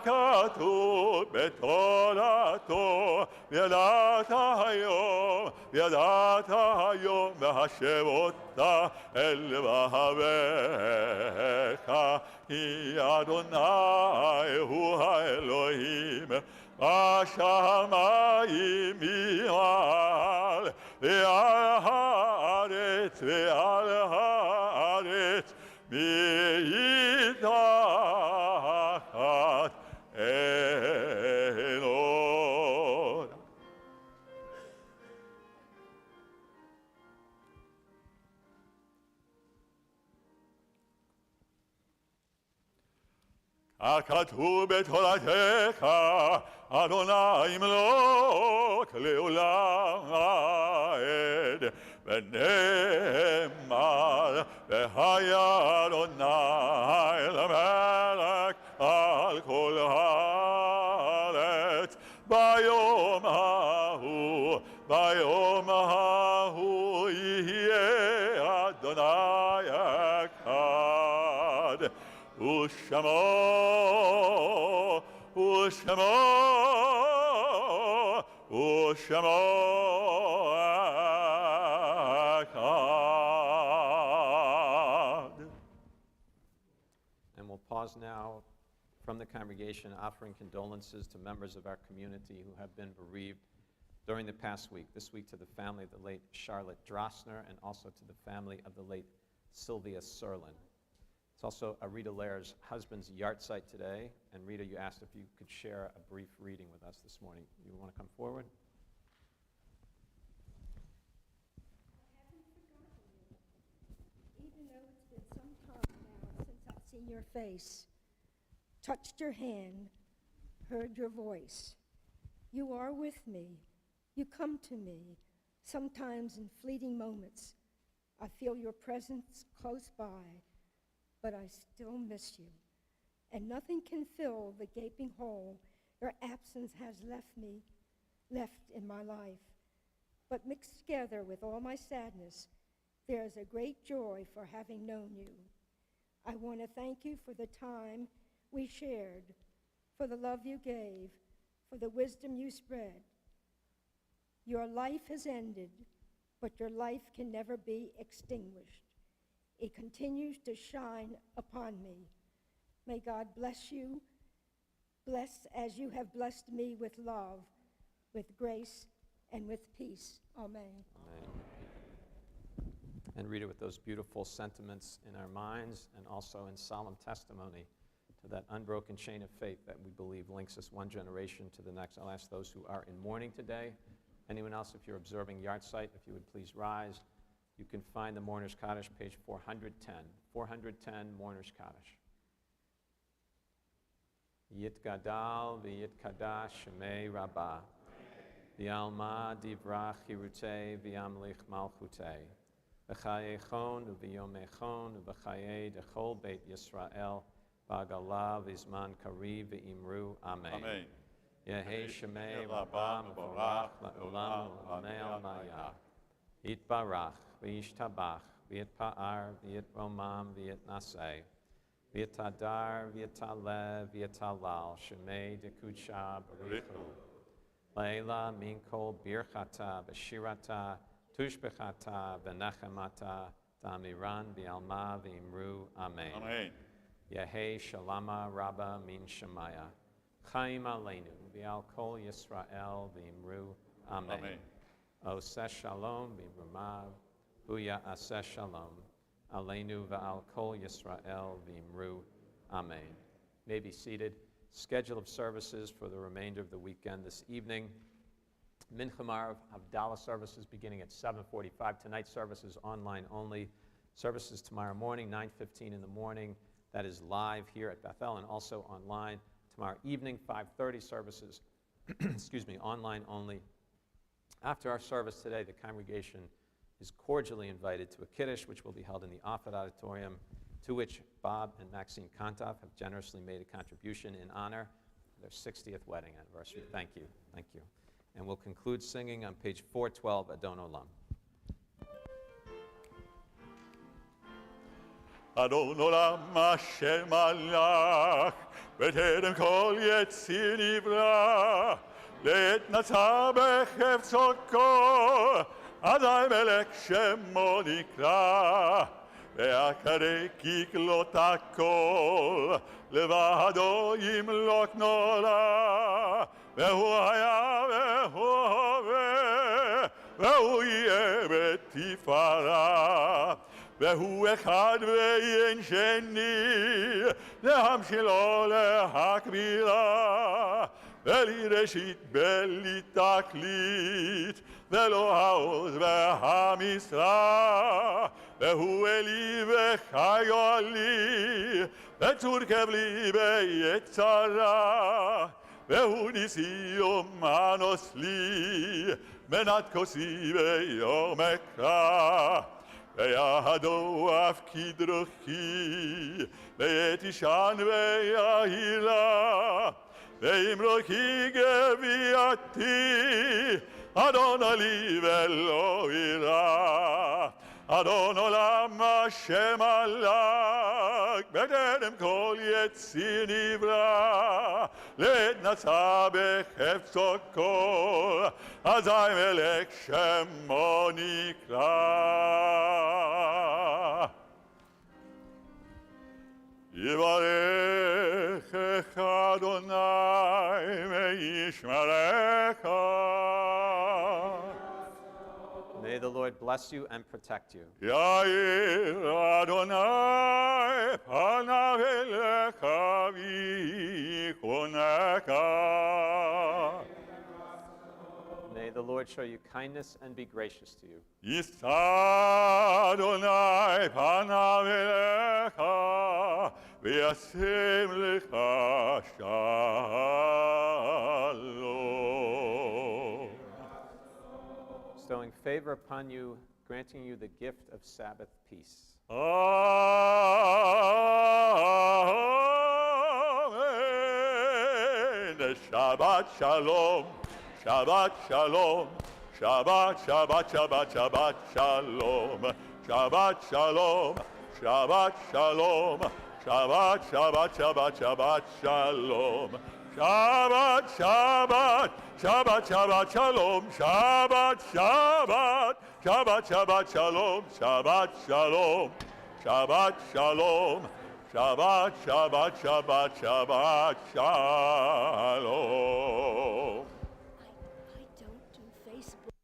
ככתוב בתורתו, וידעת היום, וידעת היום, והשב אותה אל לבביך, כי אדוני הוא האלוהים, בשמיים מעל, ועל הארץ, ועל הארץ, מתחת אין עוד. הכתוב בתורתך, אדוני ימלוך לעולם ועד, ונאמר, והיה אדוני למלך על כל הארץ, ביום ההוא, ביום ההוא יהיה אדוני אחד, ושמו אחד. And we'll pause now from the congregation, offering condolences to members of our community who have been bereaved during the past week. This week to the family of the late Charlotte Drossner and also to the family of the late Sylvia Serlin. It's also Rita Lair's husband's yahrzeit today. And Rita, you asked if you could share a brief reading with us this morning. You want to come forward? Even though it's been some time now since I've seen your face, touched your hand, heard your voice. You are with me. You come to me, sometimes in fleeting moments. I feel your presence close by, but I still miss you. And nothing can fill the gaping hole your absence has left in my life. But mixed together with all my sadness, there is a great joy for having known you. I want to thank you for the time we shared, for the love you gave, for the wisdom you spread. Your life has ended, but your life can never be extinguished. It continues to shine upon me. May God bless you, bless as you have blessed me with love, with grace, and with peace. Amen. Amen. And Rita, with those beautiful sentiments in our minds and also in solemn testimony to that unbroken chain of faith that we believe links us one generation to the next, I'll ask those who are in mourning today. Anyone else, if you're observing yahrzeit, if you would please rise. You can find the Mourner's Kaddish, page 410. 410, Mourner's Kaddish. Yitgadal v'yitkadash shemei rabbah. V'alma divrach hirutei v'yamlich malchutei. V'chayechon v'yomechon v'chayei dechol beit Yisrael. V'agala v'zman kari v'imru. Amen. Amen. Yehei shemei rabbah mevorach la'olam u'amei maya. Yitbarach v'yishtabach v'yitpa'ar v'yitromam v'yitnaseh. V'yitadar v'yitalev v'yitalal shemei dekudsha barichu. Leila minkol birchata v'shirata tushbechata v'nechemata ta'amiran v'alma v'imru. Amen. Amen. Yehei shalama rabba min shemaya. Chaim aleinu v'al kol Yisrael v'imru. Amen. Amen. Oseh shalom v'imrumav, huya aseh shalom, aleinu v'al kol Yisrael v'imru. Amen. May be seated. Schedule of services for the remainder of the weekend this evening. Mincha Marav Havdalah services beginning at 7:45. Tonight's service is online only. Services tomorrow morning, 9:15 in the morning. That is live here at Bethel and also online. Tomorrow evening, 5:30 services, online only. After our service today, the congregation is cordially invited to a Kiddush, which will be held in the Offit Auditorium, to which Bob and Maxine Kontov have generously made a contribution in honor of their 60th wedding anniversary. Thank you. Thank you. And we'll conclude singing on page 412, Adon Olam. Adon Olam Hashem Malach, B'terem kol Yetzir Nivra, לעת נצר בחפצו כל, אזי מלך שמו נקרא, ואחרי ככלות הכל, לבדו ימלוק נורא, והוא היה והוא הווה, והוא יהיה בתפארה. והוא אחד ואין שני, להמשילו להקבילה, בלי ראשית בלי תכלית, ולא העוז והמשרה, והוא אלי וחיו לי, וצור כבלי בעת צרה, והוא ניסי ומנוס לי, מנת כוסי ביום אקרא. ויעדו אף כדרכי, ועת ישן ויהילה, ואמרוכי גביעתי, אדון לי ולא אירא. אדון עולם השם עלק, בטרם כל יציר נברא, לעת נצר בחפצו כל, אזי מלך שמו נקרא. יברכך אדוני וישמרך. May the Lord bless you and protect you. יאיר אדוני פניו אליך ויחונך. May the Lord show you kindness and be gracious to you. יישא אדוני פניו אליך וישם לך שלום. Bestowing favor upon you, granting you the gift of Sabbath peace. Amen. Shabbat shalom, Shabbat shalom, Shabbat, Shabbat, Shabbat, Shabbat shalom, Shabbat shalom, Shabbat shalom, Shabbat, Shabbat, Shabbat, Shabbat shalom, Shabbat, Shabbat, Shabbat, Shabbat shalom, Shabbat, Shabbat, Shabbat, Shabbat shalom, Shabbat shalom, Shabbat shalom, Shabbat, Shabbat, Shabbat, Shabbat shalom. I don't do Facebook.